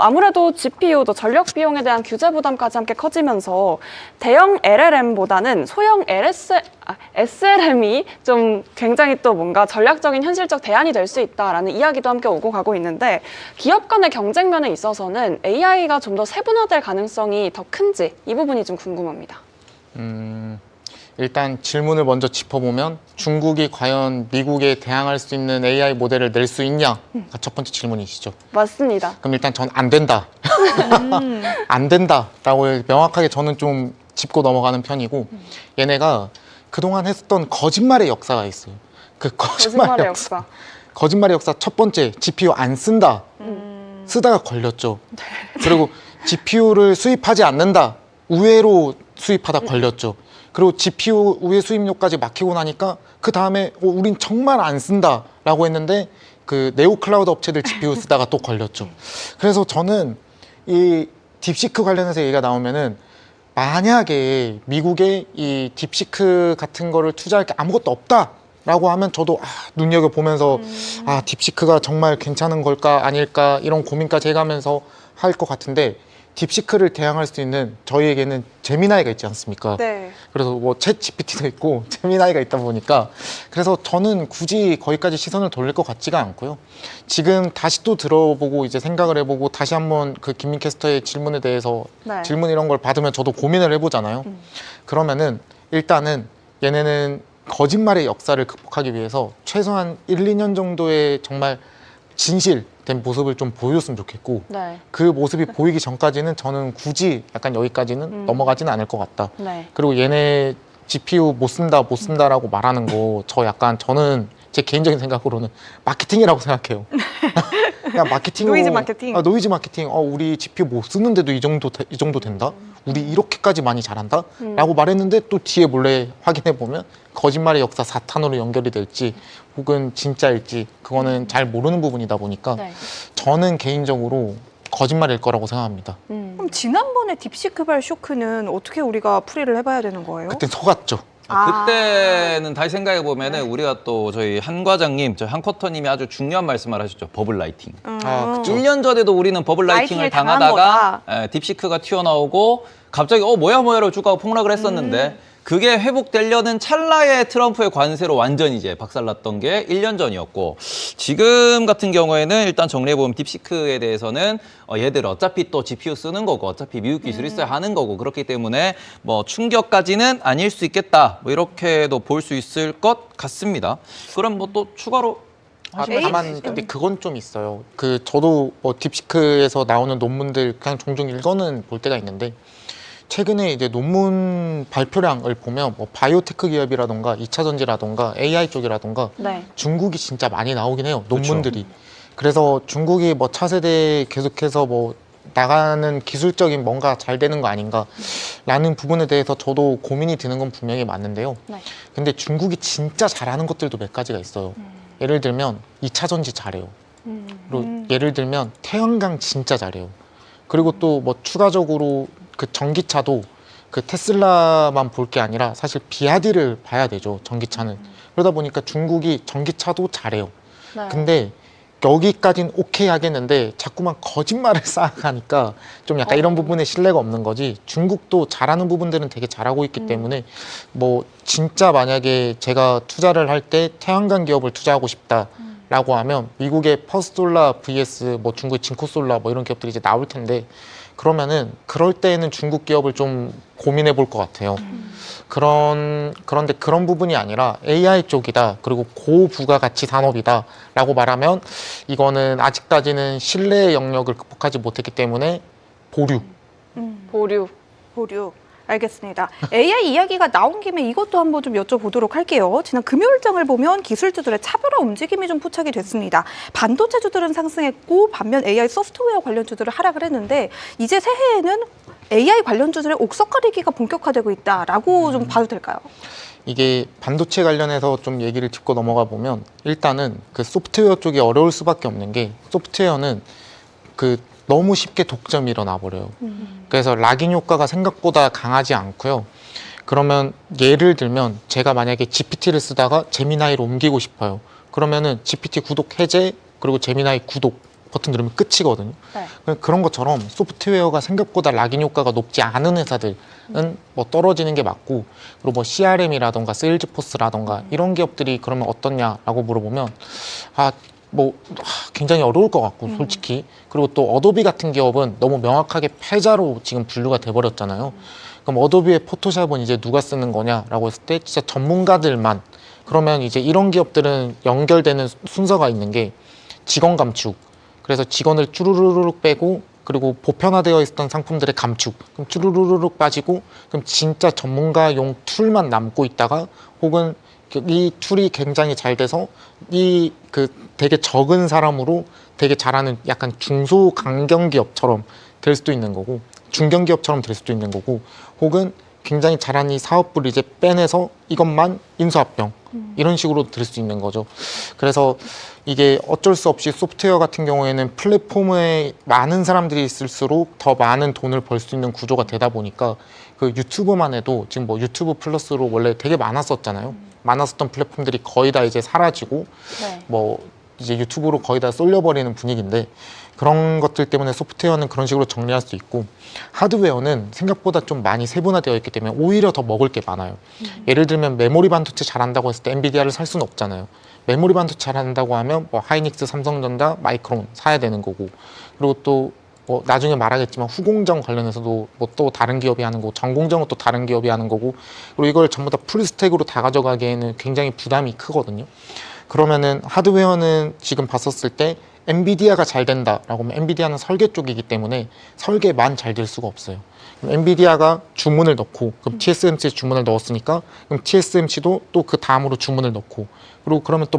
아무래도 GPU도 전력 비용에 대한 규제 부담까지 함께 커지면서 대형 LLM보다는 소형 SLM이 좀 굉장히 또 뭔가 전략적인 현실적 대안이 될 수 있다라는 이야기도 함께 오고 가고 있는데 기업 간의 경쟁면에 있어서는 AI가 좀 더 세분화될 가능성이 더 큰지 이 부분이 좀 궁금합니다. 일단 질문을 먼저 짚어보면 중국이 과연 미국에 대항할 수 있는 AI 모델을 낼 수 있냐가 첫 번째 질문이시죠. 맞습니다. 그럼 일단 전 안 된다. 안 된다라고 명확하게 저는 좀 짚고 넘어가는 편이고 얘네가 그동안 했었던 거짓말의 역사가 있어요. 그 거짓말의 역사. 거짓말의 역사 첫 번째, GPU 안 쓴다. 쓰다가 걸렸죠. 그리고 GPU를 수입하지 않는다. 우회로 수입하다 걸렸죠. 그리고 GPU 우회 수입료까지 막히고 나니까 그 다음에 우린 정말 안 쓴다라고 했는데 그 네오 클라우드 업체들 GPU 쓰다가 또 걸렸죠. 그래서 저는 이 딥시크 관련해서 얘기가 나오면은 만약에 미국에 이 딥시크 같은 거를 투자할 게 아무것도 없다라고 하면 저도 눈여겨보면서 딥시크가 정말 괜찮은 걸까 아닐까 이런 고민까지 해가면서 할 것 같은데 딥시크를 대항할 수 있는 저희에게는 제미나이가 있지 않습니까? 네. 그래서 뭐 챗 GPT도 있고 제미나이가 있다 보니까 그래서 저는 굳이 거기까지 시선을 돌릴 것 같지가 않고요. 지금 다시 또 들어보고 이제 생각을 해보고 다시 한번 그 김민 캐스터의 질문에 대해서 네. 질문 이런 걸 받으면 저도 고민을 해보잖아요. 그러면은 일단은 얘네는 거짓말의 역사를 극복하기 위해서 최소한 1, 2년 정도의 정말 진실된 모습을 좀 보여줬으면 좋겠고 네. 그 모습이 보이기 전까지는 저는 굳이 약간 여기까지는 넘어가지는 않을 것 같다. 네. 그리고 얘네 GPU 못 쓴다라고 말하는 거 저 약간 저는 제 개인적인 생각으로는 마케팅이라고 생각해요. 그냥 마케팅으로 노이즈 마케팅. 노이즈 마케팅. 우리 GPU 못 쓰는데도 이 정도 된다. 우리 이렇게까지 많이 잘한다.라고 말했는데 또 뒤에 몰래 확인해 보면 거짓말의 역사 4탄으로 연결이 될지 혹은 진짜일지 그거는 잘 모르는 부분이다 보니까 네. 저는 개인적으로 거짓말일 거라고 생각합니다. 그럼 지난번에 딥시크발 쇼크는 어떻게 우리가 풀이를 해봐야 되는 거예요? 그때 속았죠. 그때는 다시 생각해 보면은 우리가 또 저희 한 과장님, 저희 한 쿼터님이 아주 중요한 말씀을 하셨죠. 버블 라이팅. 그쵸. 1년 전에도 우리는 버블 라이팅을 라이팅을 당한 당하다가 딥시크가 튀어나오고 갑자기 뭐야로 주가가 폭락을 했었는데 그게 회복되려는 찰나에 트럼프의 관세로 완전히 이제 박살났던 게 1년 전이었고, 지금 같은 경우에는 일단 정리해보면 딥시크에 대해서는 얘들 어차피 또 GPU 쓰는 거고 어차피 미국 기술 있어야 하는 거고, 그렇기 때문에 뭐 충격까지는 아닐 수 있겠다, 뭐 이렇게도 볼 수 있을 것 같습니다. 그럼 뭐 또 추가로 다만 근데 그건 좀 있어요. 저도 뭐 딥시크에서 나오는 논문들 그냥 종종 읽어는 볼 때가 있는데, 최근에 이제 논문 발표량을 보면 뭐 바이오테크 기업이라던가 2차 전지라던가 AI 쪽이라던가 네. 중국이 진짜 많이 나오긴 해요. 논문들이. 그래서 중국이 뭐 차세대 계속해서 뭐 나가는 기술적인 뭔가 잘 되는 거 아닌가라는 부분에 대해서 저도 고민이 드는 건 분명히 맞는데요. 네. 근데 중국이 진짜 잘하는 것들도 몇 가지가 있어요. 예를 들면 2차 전지 잘해요. 그리고 예를 들면 태양광 진짜 잘해요. 그리고 또 뭐 추가적으로 그 전기차도 그 테슬라만 볼 게 아니라 사실 비아디를 봐야 되죠. 전기차는. 그러다 보니까 중국이 전기차도 잘해요. 네. 근데 여기까지는 오케이 하겠는데 자꾸만 거짓말을 쌓아가니까 좀 약간 이런 부분에 신뢰가 없는 거지. 중국도 잘하는 부분들은 되게 잘하고 있기 때문에 뭐 진짜 만약에 제가 투자를 할 때 태양광 기업을 투자하고 싶다라고 하면 미국의 퍼스솔라 vs 뭐 중국의 진코솔라 뭐 이런 기업들이 이제 나올 텐데, 그러면은 그럴 때에는 중국 기업을 좀 고민해 볼 것 같아요. 그런데 그런 부분이 아니라 AI 쪽이다, 그리고 고부가가치 산업이다 라고 말하면 이거는 아직까지는 신뢰의 영역을 극복하지 못했기 때문에 보류. 보류. 보류. 알겠습니다. AI 이야기가 나온 김에 이것도 한번 좀 여쭤보도록 할게요. 지난 금요일장을 보면 기술주들의 차별화 움직임이 좀 포착이 됐습니다. 반도체주들은 상승했고 반면 AI 소프트웨어 관련주들은 하락을 했는데, 이제 새해에는 AI 관련주들의 옥석가리기가 본격화되고 있다라고 좀 봐도 될까요? 이게 반도체 관련해서 좀 얘기를 짚고 넘어가 보면, 일단은 그 소프트웨어 쪽이 어려울 수밖에 없는 게, 소프트웨어는 너무 쉽게 독점이 일어나 버려요. 그래서 락인 효과가 생각보다 강하지 않고요. 그러면 예를 들면 제가 만약에 GPT를 쓰다가 제미나이로 옮기고 싶어요. 그러면은 GPT 구독 해제, 그리고 제미나이 구독 버튼 누르면 끝이거든요. 네. 그런 것처럼 소프트웨어가 생각보다 락인 효과가 높지 않은 회사들은 뭐 떨어지는 게 맞고, 그리고 뭐 CRM이라던가 세일즈포스라던가 이런 기업들이 그러면 어떻냐라고 물어보면 굉장히 어려울 것 같고, 솔직히. 그리고 또 어도비 같은 기업은 너무 명확하게 패자로 지금 분류가 돼버렸잖아요. 그럼 어도비의 포토샵은 이제 누가 쓰는 거냐라고 했을 때 진짜 전문가들만. 그러면 이제 이런 기업들은 연결되는 순서가 있는 게 직원 감축. 그래서 직원을 쭈루루룩 빼고, 그리고 보편화되어 있었던 상품들의 감축. 그럼 쭈루루룩 빠지고, 그럼 진짜 전문가용 툴만 남고 있다가, 혹은 이 툴이 굉장히 잘 돼서 되게 적은 사람으로 되게 잘하는 약간 중소강경기업처럼 될 수도 있는 거고, 중견기업처럼 될 수도 있는 거고, 혹은 굉장히 잘하는 이 사업부를 이제 빼내서 이것만 인수합병 이런 식으로 될 수 있는 거죠. 그래서 이게 어쩔 수 없이 소프트웨어 같은 경우에는 플랫폼에 많은 사람들이 있을수록 더 많은 돈을 벌 수 있는 구조가 되다 보니까, 그 유튜브만 해도 지금 뭐 유튜브 플러스로 원래 되게 많았었잖아요. 많았었던 플랫폼들이 거의 다 이제 사라지고, 네. 뭐 이제 유튜브로 거의 다 쏠려버리는 분위기인데, 그런 것들 때문에 소프트웨어는 그런 식으로 정리할 수 있고, 하드웨어는 생각보다 좀 많이 세분화되어 있기 때문에 오히려 더 먹을 게 많아요. 예를 들면 메모리 반도체 잘한다고 했을 때 엔비디아를 살 수는 없잖아요. 메모리 반도체 잘한다고 하면 뭐 하이닉스, 삼성전자, 마이크론 사야 되는 거고, 그리고 또 뭐 나중에 말하겠지만 후공정 관련해서도 뭐 또 다른 기업이 하는 거고, 전공정은 또 다른 기업이 하는 거고, 그리고 이걸 전부 다 풀스택으로 다 가져가기에는 굉장히 부담이 크거든요. 그러면은 하드웨어는 지금 봤었을 때 엔비디아가 잘 된다라고 하면, 엔비디아는 설계 쪽이기 때문에 설계만 잘 될 수가 없어요. 그럼 엔비디아가 주문을 넣고, 그럼 TSMC에 주문을 넣었으니까 그럼 TSMC도 또 그 다음으로 주문을 넣고, 그리고 그러면 또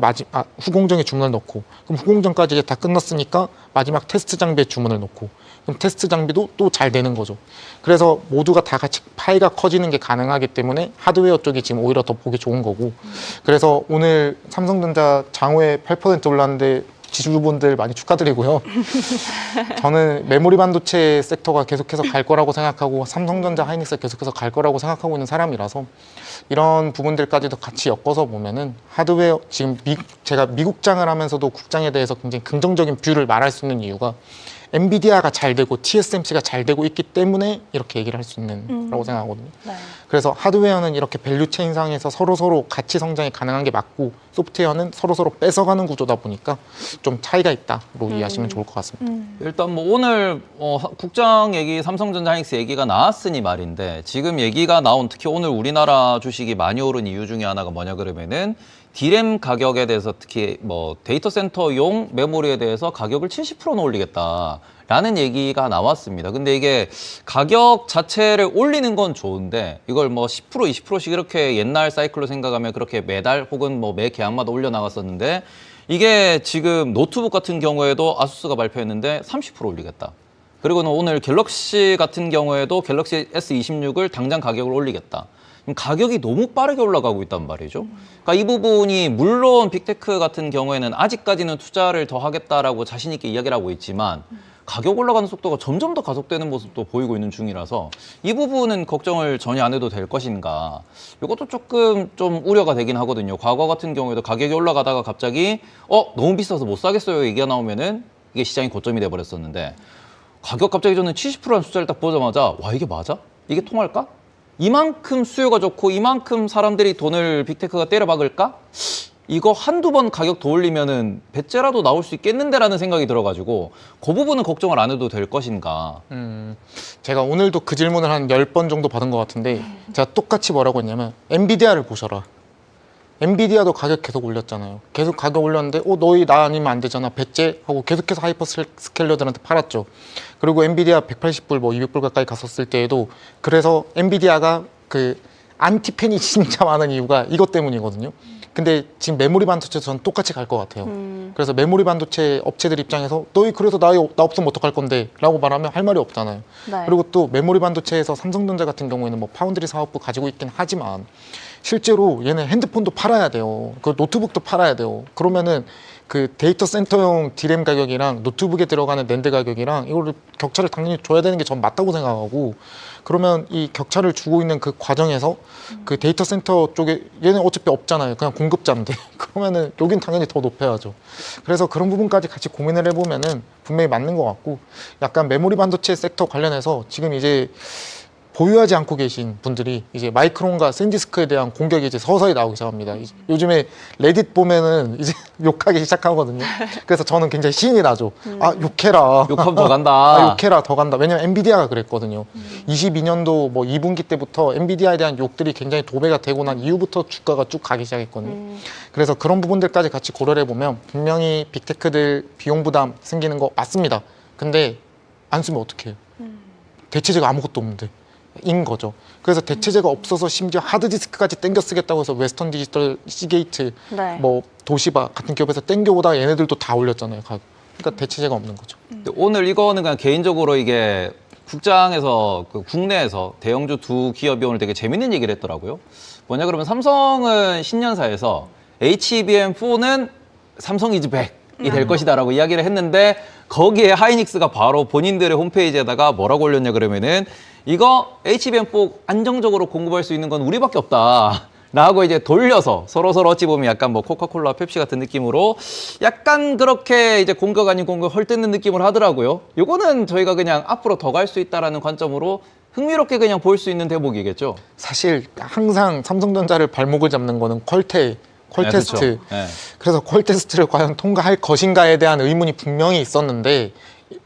후공정에 주문을 넣고, 그럼 후공정까지 이제 다 끝났으니까 마지막 테스트 장비에 주문을 넣고, 그럼 테스트 장비도 또 잘 되는 거죠. 그래서 모두가 다 같이 파이가 커지는 게 가능하기 때문에 하드웨어 쪽이 지금 오히려 더 보기 좋은 거고, 그래서 오늘 삼성전자 장외 8% 올랐는데 지주분들 많이 축하드리고요. 저는 메모리 반도체 섹터가 계속해서 갈 거라고 생각하고, 삼성전자, 하이닉스 계속해서 갈 거라고 생각하고 있는 사람이라서, 이런 부분들까지도 같이 엮어서 보면은 하드웨어, 지금 제가 미국장을 하면서도 국장에 대해서 굉장히 긍정적인 뷰를 말할 수 있는 이유가, 엔비디아가 잘 되고 TSMC가 잘 되고 있기 때문에 이렇게 얘기를 할 수 있는 거라고 생각하거든요. 네. 그래서 하드웨어는 이렇게 밸류체인 상에서 서로 같이 성장이 가능한 게 맞고 소프트웨어는 서로 뺏어가는 구조다 보니까 좀 차이가 있다로 이해하시면 좋을 것 같습니다. 일단 뭐 오늘 국장 얘기, 삼성전자 하이닉스 얘기가 나왔으니 말인데 지금 얘기가 나온 특히 오늘 우리나라 주식이 많이 오른 이유 중에 하나가 뭐냐 그러면은 D램 가격에 대해서 특히 뭐 데이터 센터용 메모리에 대해서 가격을 70%는 올리겠다라는 얘기가 나왔습니다. 근데 이게 가격 자체를 올리는 건 좋은데 이걸 뭐 10%, 20%씩 이렇게 옛날 사이클로 생각하면 그렇게 매달 혹은 뭐 매 계약마다 올려 나갔었는데 이게 지금 노트북 같은 경우에도 아수스가 발표했는데 30% 올리겠다. 그리고는 오늘 갤럭시 같은 경우에도 갤럭시 S26을 당장 가격을 올리겠다. 가격이 너무 빠르게 올라가고 있단 말이죠. 그러니까 이 부분이 물론 빅테크 같은 경우에는 아직까지는 투자를 더 하겠다라고 자신 있게 이야기를 하고 있지만 가격 올라가는 속도가 점점 더 가속되는 모습도 보이고 있는 중이라서 이 부분은 걱정을 전혀 안 해도 될 것인가. 이것도 조금 좀 우려가 되긴 하거든요. 과거 같은 경우에도 가격이 올라가다가 갑자기 너무 비싸서 못 사겠어요 얘기가 나오면은 이게 시장이 고점이 돼버렸었는데 가격 갑자기 저는 70%라는 숫자를 딱 보자마자 와 이게 맞아? 이게 통할까? 이만큼 수요가 좋고 이만큼 사람들이 돈을 빅테크가 때려박을까? 이거 한두 번 가격 더 올리면은 배째라도 나올 수 있겠는데라는 생각이 들어가지고 그 부분은 걱정을 안 해도 될 것인가. 제가 오늘도 그 질문을 한 10번 정도 받은 것 같은데 제가 똑같이 뭐라고 했냐면 엔비디아를 보셔라. 엔비디아도 가격 계속 올렸잖아요. 계속 가격 올렸는데 너희 나 아니면 안 되잖아. 배째 하고 계속해서 하이퍼스케일러들한테 팔았죠. 그리고 엔비디아 180불 뭐 200불 가까이 갔었을 때에도 그래서 엔비디아가 그 안티팬이 진짜 많은 이유가 이것 때문이거든요. 근데 지금 메모리 반도체도 저는 똑같이 갈 것 같아요. 그래서 메모리 반도체 업체들 입장에서 너희 그래서 나 없으면 어떡할 건데 라고 말하면 할 말이 없잖아요. 네. 그리고 또 메모리 반도체에서 삼성전자 같은 경우에는 뭐 파운드리 사업부 가지고 있긴 하지만 실제로 얘는 핸드폰도 팔아야 돼요. 그 노트북도 팔아야 돼요. 그러면은 그 데이터 센터용 D램 가격이랑 노트북에 들어가는 낸드 가격이랑 이거를 격차를 당연히 줘야 되는 게 전 맞다고 생각하고 그러면 이 격차를 주고 있는 그 과정에서 그 데이터 센터 쪽에 얘는 어차피 없잖아요. 그냥 공급자인데 그러면은 여긴 당연히 더 높여야죠. 그래서 그런 부분까지 같이 고민을 해보면은 분명히 맞는 것 같고 약간 메모리 반도체 섹터 관련해서 지금 이제 보유하지 않고 계신 분들이 이제 마이크론과 샌디스크에 대한 공격이 이제 서서히 나오기 시작합니다. 요즘에 레딧 보면은 이제 욕하기 시작하거든요. 그래서 저는 굉장히 신이 나죠. 욕해라. 욕하면 더 간다. 욕해라 더 간다. 왜냐면 엔비디아가 그랬거든요. 22년도 뭐 2분기 때부터 엔비디아에 대한 욕들이 굉장히 도배가 되고 난 이후부터 주가가 쭉 가기 시작했거든요. 그래서 그런 부분들까지 같이 고려를 해보면 분명히 빅테크들 비용 부담 생기는 거 맞습니다. 근데 안 쓰면 어떡해요? 대체제가 아무것도 없는데. 인 거죠. 그래서 대체제가 없어서 심지어 하드디스크까지 땡겨 쓰겠다고 해서 웨스턴 디지털, 시게이트, 네. 뭐 도시바 같은 기업에서 땡겨오다가 얘네들도 다 올렸잖아요. 그러니까 대체제가 없는 거죠. 오늘 이거는 그냥 개인적으로 이게 국장에서 그 국내에서 대형주 두 기업이 오늘 되게 재밌는 얘기를 했더라고요. 뭐냐 그러면 삼성은 신년사에서 HBM4는 삼성 이즈 백이 될 것이다라고 이야기를 했는데 거기에 하이닉스가 바로 본인들의 홈페이지에다가 뭐라고 올렸냐 그러면은 이거 HBM4 안정적으로 공급할 수 있는 건 우리밖에 없다. 라고 이제 돌려서 서로 어찌 보면 약간 뭐 코카콜라, 펩시 같은 느낌으로 약간 그렇게 이제 공격 아닌 공격 헐뜯는 느낌을 하더라고요. 요거는 저희가 그냥 앞으로 더 갈 수 있다라는 관점으로 흥미롭게 그냥 볼 수 있는 대목이겠죠. 사실 항상 삼성전자를 발목을 잡는 거는 퀄 네, 테스트. 그렇죠. 네. 그래서 퀄 테스트를 과연 통과할 것인가에 대한 의문이 분명히 있었는데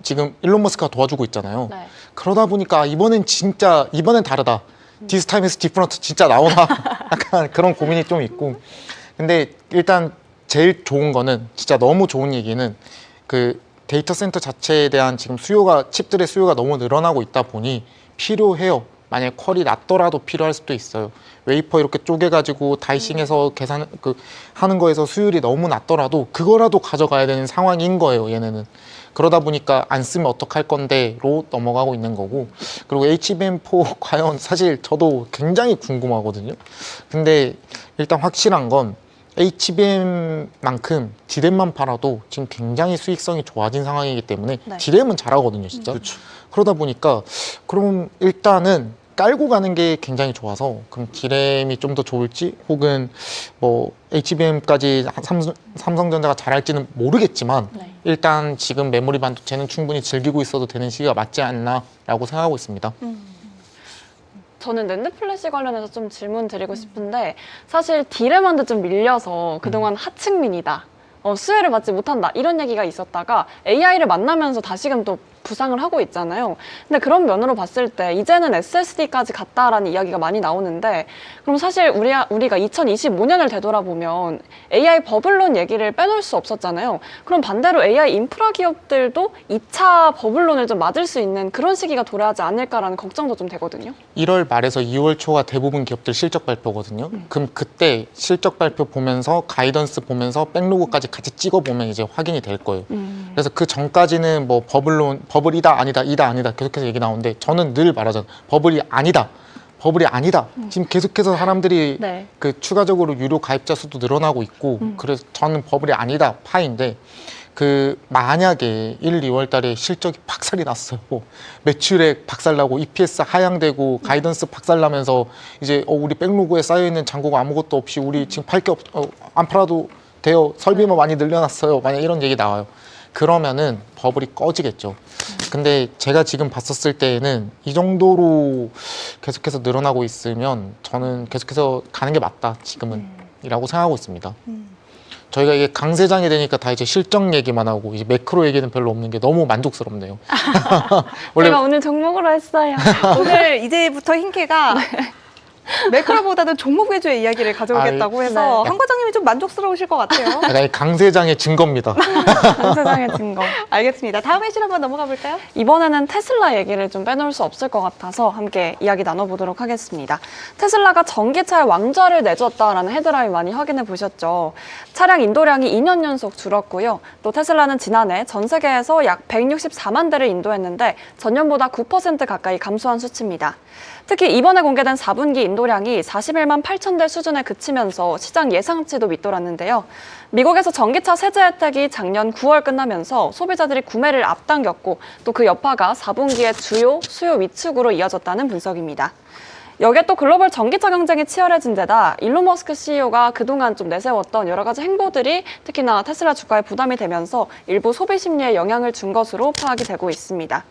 지금 일론 머스크가 도와주고 있잖아요. 네. 그러다 보니까 이번엔 다르다. This time is different 진짜 나오나 약간 그런 고민이 좀 있고 근데 일단 제일 좋은 거는 진짜 너무 좋은 얘기는 그 데이터 센터 자체에 대한 지금 칩들의 수요가 너무 늘어나고 있다 보니 필요해요. 만약에 퀄이 낮더라도 필요할 수도 있어요. 웨이퍼 이렇게 쪼개가지고 다이싱해서 하는 거에서 수율이 너무 낮더라도 그거라도 가져가야 되는 상황인 거예요. 얘네는. 그러다 보니까 안 쓰면 어떡할 건데로 넘어가고 있는 거고 그리고 HBM4 과연 사실 저도 굉장히 궁금하거든요. 근데 일단 확실한 건 HBM만큼 D램만 팔아도 지금 굉장히 수익성이 좋아진 상황이기 때문에 네. D램은 잘하거든요, 진짜. 그렇죠. 그러다 보니까 그럼 일단은 깔고 가는 게 굉장히 좋아서 그럼 D램이 좀 더 좋을지 혹은 뭐 HBM까지 삼성전자가 잘할지는 모르겠지만 네. 일단 지금 메모리 반도체는 충분히 즐기고 있어도 되는 시기가 맞지 않나라고 생각하고 있습니다. 저는 낸드 플래시 관련해서 좀 질문 드리고 싶은데 사실 D램한테 좀 밀려서 그동안 하층민이다. 수혜를 받지 못한다 이런 얘기가 있었다가 AI를 만나면서 다시금 또 부상을 하고 있잖아요. 근데 그런 면으로 봤을 때 이제는 SSD까지 갔다라는 이야기가 많이 나오는데 그럼 사실 우리가 2025년을 되돌아보면 AI 버블론 얘기를 빼놓을 수 없었잖아요. 그럼 반대로 AI 인프라 기업들도 2차 버블론을 좀 맞을 수 있는 그런 시기가 도래하지 않을까라는 걱정도 좀 되거든요. 1월 말에서 2월 초가 대부분 기업들 실적 발표거든요. 그럼 그때 실적 발표 보면서 가이던스 보면서 백로그까지 같이 찍어보면 이제 확인이 될 거예요. 그래서 그 전까지는 뭐 버블이다 아니다 이다 아니다 계속해서 얘기 나오는데 저는 늘 말하잖아요. 버블이 아니다. 지금 계속해서 사람들이 네. 그 추가적으로 유료 가입자 수도 늘어나고 있고 그래서 저는 버블이 아니다 파인데 그 만약에 1, 2월 달에 실적이 박살이 났어요. 매출액 박살나고 EPS 하향되고 가이던스 박살나면서 이제 우리 백로그에 쌓여있는 잔고가 아무것도 없이 우리 지금 팔 게 안 팔아도 돼요. 설비만 많이 늘려놨어요. 만약 이런 얘기 나와요. 그러면은 버블이 꺼지겠죠. 근데 제가 지금 봤었을 때에는 이 정도로 계속해서 늘어나고 있으면 저는 계속해서 가는 게 맞다 지금은 이라고 생각하고 있습니다. 저희가 이게 강세장이 되니까 다 이제 실적 얘기만 하고 이제 매크로 얘기는 별로 없는 게 너무 만족스럽네요. 원래 제가 오늘 종목으로 했어요. 오늘 이제부터 흰케가 매크로보다는 종목 위주의 이야기를 가져오겠다고 해서 네. 한 과장님이 좀 만족스러우실 것 같아요. 약간 이 강세장의 증거입니다. 세상의 증거. 알겠습니다. 다음 회실 한번 넘어가 볼까요? 이번에는 테슬라 얘기를 좀 빼놓을 수 없을 것 같아서 함께 이야기 나눠보도록 하겠습니다. 테슬라가 전기차의 왕좌를 내줬다라는 헤드라인 많이 확인해 보셨죠? 차량 인도량이 2년 연속 줄었고요. 또 테슬라는 지난해 전 세계에서 약 164만 대를 인도했는데 전년보다 9% 가까이 감소한 수치입니다. 특히 이번에 공개된 4분기 인도량이 41만 8천 대 수준에 그치면서 시장 예상치도 밑돌았는데요. 미국에서 전기차 세제 혜택이 작년 9월 끝나면서 소비자들이 구매를 앞당겼고 또 그 여파가 4분기의 주요 수요 위축으로 이어졌다는 분석입니다. 여기에 또 글로벌 전기차 경쟁이 치열해진 데다 일론 머스크 CEO가 그동안 좀 내세웠던 여러 가지 행보들이 특히나 테슬라 주가에 부담이 되면서 일부 소비 심리에 영향을 준 것으로 파악이 되고 있습니다.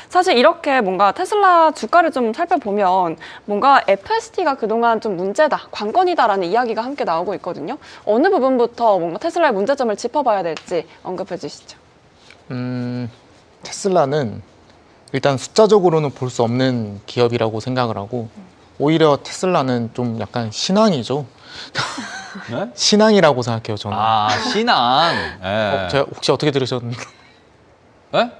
사실 이렇게 뭔가 테슬라 주가를 좀 살펴보면 뭔가 FSD가 그동안 좀 문제다, 관건이다라는 이야기가 함께 나오고 있거든요. 어느 부분부터 뭔가 테슬라의 문제점을 짚어봐야 될지 언급해 주시죠. 테슬라는 일단 숫자적으로는 볼 수 없는 기업이라고 생각을 하고 오히려 테슬라는 좀 약간 신앙이죠. 네? 신앙이라고 생각해요, 저는. 아, 신앙. 예. 제가 혹시 어떻게 들으셨는데? 예?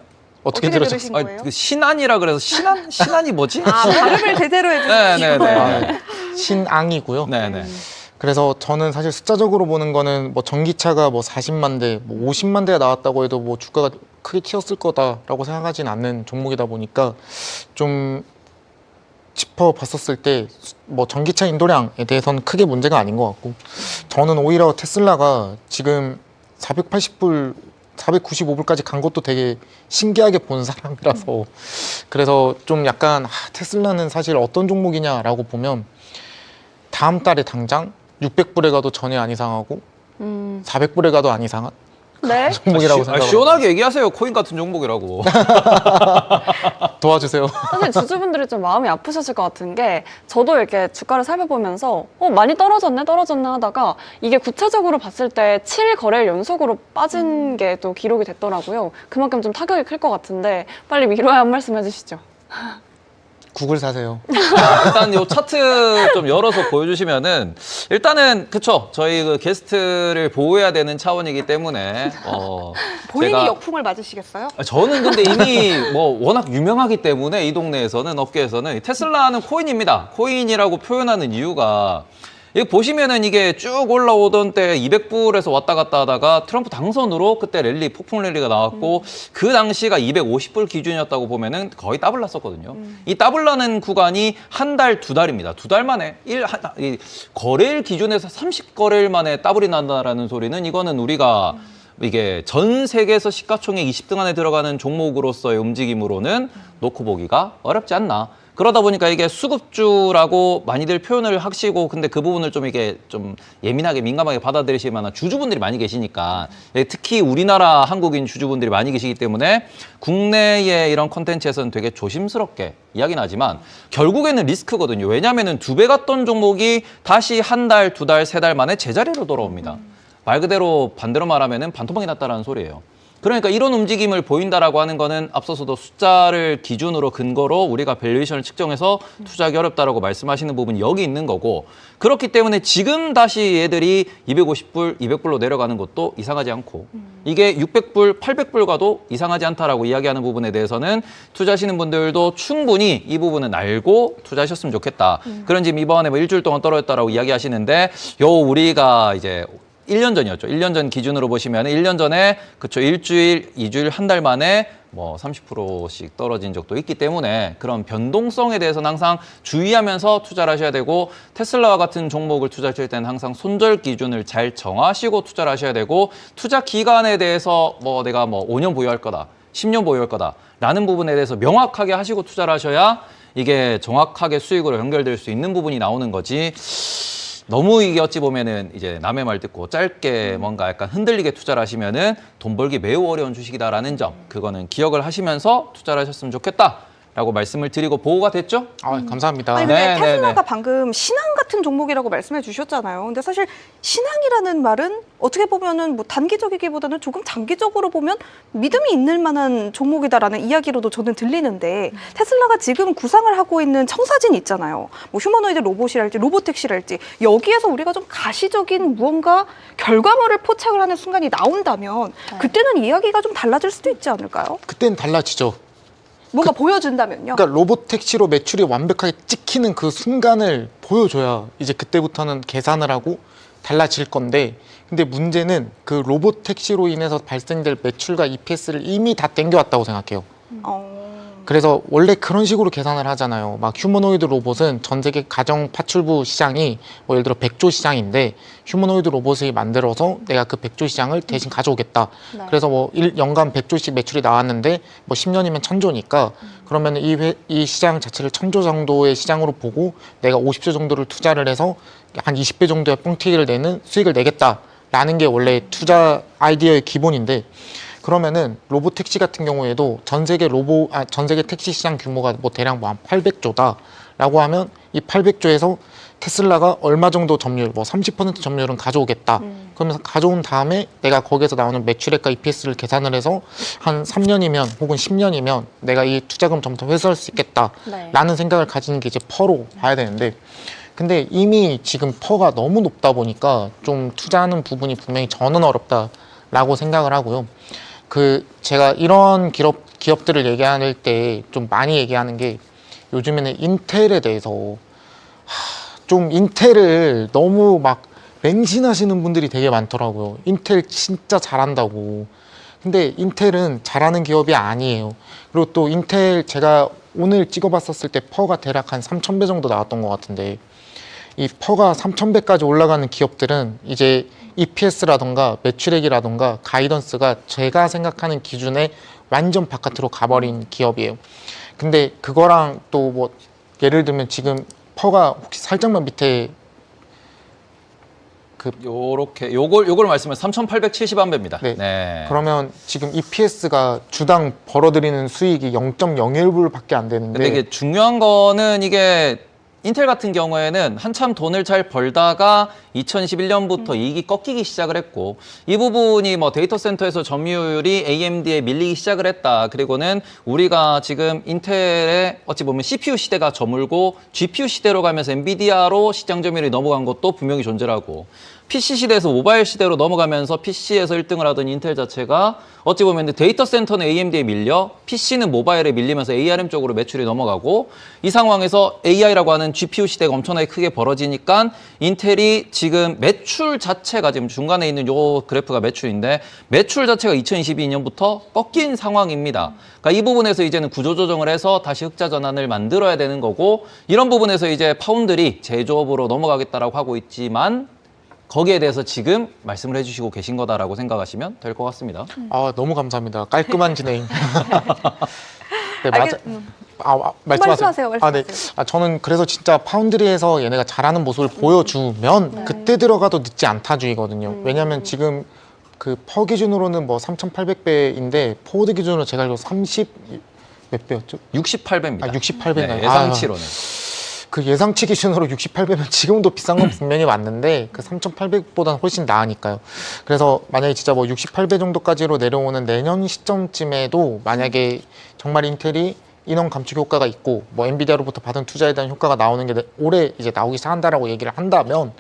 어떻게 들으셨어요? 들으신 아니, 거예요? 그 신안이라 그래서 신안이 뭐지? 아, 발음을 제대로 해주시죠. 네네네. 신앙이고요. 네네. 그래서 저는 사실 숫자적으로 보는 거는 뭐 전기차가 뭐 40만 대, 뭐 50만 대가 나왔다고 해도 뭐 주가가 크게 튀었을 거다라고 생각하진 않는 종목이다 보니까 좀 짚어봤었을 때 뭐 전기차 인도량에 대해서는 크게 문제가 아닌 것 같고 저는 오히려 테슬라가 지금 480불 495불까지 간 것도 되게 신기하게 본 사람이라서 그래서 좀 약간 테슬라는 사실 어떤 종목이냐라고 보면 다음 달에 당장 600불에 가도 전혀 안 이상하고 400불에 가도 안 이상한 네. 종목이라고 생각합니다. 시원하게 얘기하세요. 코인 같은 종목이라고. 도와주세요. 사실 주주분들이 좀 마음이 아프셨을 것 같은 게 저도 이렇게 주가를 살펴보면서 많이 떨어졌네 하다가 이게 구체적으로 봤을 때 7거래일 연속으로 빠진 게 또 기록이 됐더라고요. 그만큼 좀 타격이 클 것 같은데 빨리 위로의 한 말씀 해주시죠. 구글 사세요. 일단 요 차트 좀 열어서 보여주시면은 일단은 그쵸 저희 그 게스트를 보호해야 되는 차원이기 때문에 본인이 제가 역풍을 맞으시겠어요? 저는 근데 이미 뭐 워낙 유명하기 때문에 이 동네에서는 업계에서는 테슬라는 코인입니다. 코인이라고 표현하는 이유가 여기 보시면은 이게 쭉 올라오던 때 200불에서 왔다 갔다 하다가 트럼프 당선으로 그때 랠리, 폭풍 랠리가 나왔고 그 당시가 250불 기준이었다고 보면은 거의 더블 났었거든요. 이 더블 나는 구간이 한 달, 두 달입니다. 두 달 만에 이 거래일 기준에서 30거래일 만에 더블이 난다라는 소리는 이거는 우리가 이게 전 세계에서 시가총액 20등 안에 들어가는 종목으로서의 움직임으로는 놓고 보기가 어렵지 않나. 그러다 보니까 이게 수급주라고 많이들 표현을 하시고 근데 그 부분을 좀 이게 좀 예민하게 민감하게 받아들이실 만한 주주분들이 많이 계시니까 특히 우리나라 한국인 주주분들이 많이 계시기 때문에 국내의 이런 컨텐츠에서는 되게 조심스럽게 이야기는 하지만 결국에는 리스크거든요. 왜냐하면 2배 갔던 종목이 다시 한 달, 2달, 3달 만에 제자리로 돌아옵니다. 말 그대로 반대로 말하면 반토막이 났다라는 소리예요. 그러니까 이런 움직임을 보인다라고 하는 거는 앞서서도 숫자를 기준으로 근거로 우리가 밸류에이션을 측정해서 투자하기 어렵다라고 말씀하시는 부분이 여기 있는 거고 그렇기 때문에 지금 다시 얘들이 250불, 200불로 내려가는 것도 이상하지 않고 이게 600불, 800불 가도 이상하지 않다라고 이야기하는 부분에 대해서는 투자하시는 분들도 충분히 이 부분은 알고 투자하셨으면 좋겠다. 그런 지금 이번에 뭐 일주일 동안 떨어졌다라고 이야기하시는데 우리가 이제 1년 전이었죠. 1년 전 기준으로 보시면 1년 전에 그쵸 일주일, 2주일, 한 달 만에 뭐 30%씩 떨어진 적도 있기 때문에 그런 변동성에 대해서는 항상 주의하면서 투자를 하셔야 되고 테슬라와 같은 종목을 투자하실 때는 항상 손절 기준을 잘 정하시고 투자를 하셔야 되고 투자 기간에 대해서 뭐 내가 뭐 5년 보유할 거다, 10년 보유할 거다 라는 부분에 대해서 명확하게 하시고 투자를 하셔야 이게 정확하게 수익으로 연결될 수 있는 부분이 나오는 거지. 너무 이게 어찌 보면은 이제 남의 말 듣고 짧게 뭔가 약간 흔들리게 투자를 하시면은 돈 벌기 매우 어려운 주식이다라는 점, 그거는 기억을 하시면서 투자를 하셨으면 좋겠다라고 말씀을 드리고 보고가 됐죠? 아, 감사합니다. 아니 근데 네, 테슬라가 네. 방금 신앙 같은 종목이라고 말씀해 주셨잖아요. 근데 사실 신앙이라는 말은 어떻게 보면은 뭐 단기적이기보다는 조금 장기적으로 보면 믿음이 있는 만한 종목이다라는 이야기로도 저는 들리는데 테슬라가 지금 구상을 하고 있는 청사진 있잖아요. 뭐 휴머노이드 로봇이랄지 로보택시랄지 여기에서 우리가 좀 가시적인 무언가 결과물을 포착을 하는 순간이 나온다면 그때는 이야기가 좀 달라질 수도 있지 않을까요? 그때는 달라지죠. 뭔가 보여준다면요. 그러니까 로봇 택시로 매출이 완벽하게 찍히는 그 순간을 보여줘야 이제 그때부터는 계산을 하고 달라질 건데 근데 문제는 그 로봇 택시로 인해서 발생될 매출과 EPS를 이미 다 땡겨왔다고 생각해요. 그래서 원래 그런 식으로 계산을 하잖아요. 막 휴머노이드 로봇은 전 세계 가정 파출부 시장이 뭐 예를 들어 100조 시장인데 휴머노이드 로봇을 만들어서 내가 그 100조 시장을 대신 가져오겠다. 네. 그래서 뭐 연간 100조씩 매출이 나왔는데 뭐 10년이면 1000조니까 그러면 이 시장 자체를 1000조 정도의 시장으로 보고 내가 50조 정도를 투자를 해서 한 20배 정도의 뻥튀기를 내는 수익을 내겠다라는 게 원래 투자 아이디어의 기본인데 그러면은 로봇 택시 같은 경우에도 전 세계 택시 시장 규모가 뭐 대략 뭐 한 800조다라고 하면 이 800조에서 테슬라가 얼마 정도 점유율, 뭐 30% 점유율은 가져오겠다. 그러면서 가져온 다음에 내가 거기에서 나오는 매출액과 EPS를 계산을 해서 한 3년이면 혹은 10년이면 내가 이 투자금 전부 다 회수할 수 있겠다라는 생각을 가지는 게 이제 퍼로 봐야 되는데 근데 이미 지금 퍼가 너무 높다 보니까 좀 투자하는 부분이 분명히 저는 어렵다라고 생각을 하고요. 제가 이런 기업들을 얘기할 때 좀 많이 얘기하는 게 요즘에는 인텔에 대해서 좀 인텔을 너무 막 맹신하시는 분들이 되게 많더라고요. 인텔 진짜 잘한다고. 근데 인텔은 잘하는 기업이 아니에요. 그리고 또 인텔 제가 오늘 찍어봤었을 때 퍼가 대략 한 3,000배 정도 나왔던 것 같은데 이 퍼가 3,000배까지 올라가는 기업들은 이제 EPS라던가 매출액이라던가 가이던스가 제가 생각하는 기준에 완전 바깥으로 가버린 기업이에요. 근데 그거랑 또 뭐 예를 들면 지금 퍼가 혹시 살짝만 밑에 요걸 말씀을 3,870만 배입니다. 네. 그러면 지금 EPS가 주당 벌어들이는 수익이 0.01불밖에 안 되는데 근데 이게 중요한 거는 이게 인텔 같은 경우에는 한참 돈을 잘 벌다가 2021년부터 이익이 꺾이기 시작을 했고 이 부분이 뭐 데이터 센터에서 점유율이 AMD에 밀리기 시작을 했다. 그리고는 우리가 지금 인텔의 어찌 보면 CPU 시대가 저물고 GPU 시대로 가면서 엔비디아로 시장 점유율이 넘어간 것도 분명히 존재하고 PC 시대에서 모바일 시대로 넘어가면서 PC에서 1등을 하던 인텔 자체가 어찌 보면 데이터 센터는 AMD에 밀려 PC는 모바일에 밀리면서 ARM 쪽으로 매출이 넘어가고 이 상황에서 AI라고 하는 GPU 시대가 엄청나게 크게 벌어지니까 인텔이 지금 매출 자체가 지금 중간에 있는 요 그래프가 매출인데 매출 자체가 2022년부터 꺾인 상황입니다. 그러니까 이 부분에서 이제는 구조조정을 해서 다시 흑자 전환을 만들어야 되는 거고 이런 부분에서 이제 파운드리 제조업으로 넘어가겠다라고 하고 있지만 거기에 대해서 지금 말씀을 해주시고 계신 거다라고 생각하시면 될 것 같습니다. 아, 너무 감사합니다. 깔끔한 진행. 네, 말씀하세요. 네. 저는 그래서 진짜 파운드리에서 얘네가 잘하는 모습을 보여주면 네. 그때 들어가도 늦지 않다주의거든요. 왜냐하면 지금 그 퍼 기준으로는 뭐 3,800배인데 포워드 기준으로 제가 알기로 30 몇 배였죠? 68배입니다. 68배인가요? 예상치로는. 그 예상치 기준으로 68배면 지금도 비싼 건 분명히 맞는데 그 3,800보다는 훨씬 나으니까요. 그래서 만약에 진짜 뭐 68배 정도까지로 내려오는 내년 시점쯤에도 만약에 정말 인텔이 인원 감축 효과가 있고 뭐 엔비디아로부터 받은 투자에 대한 효과가 나오는 게 올해 이제 나오기 시작한다라고 얘기를 한다면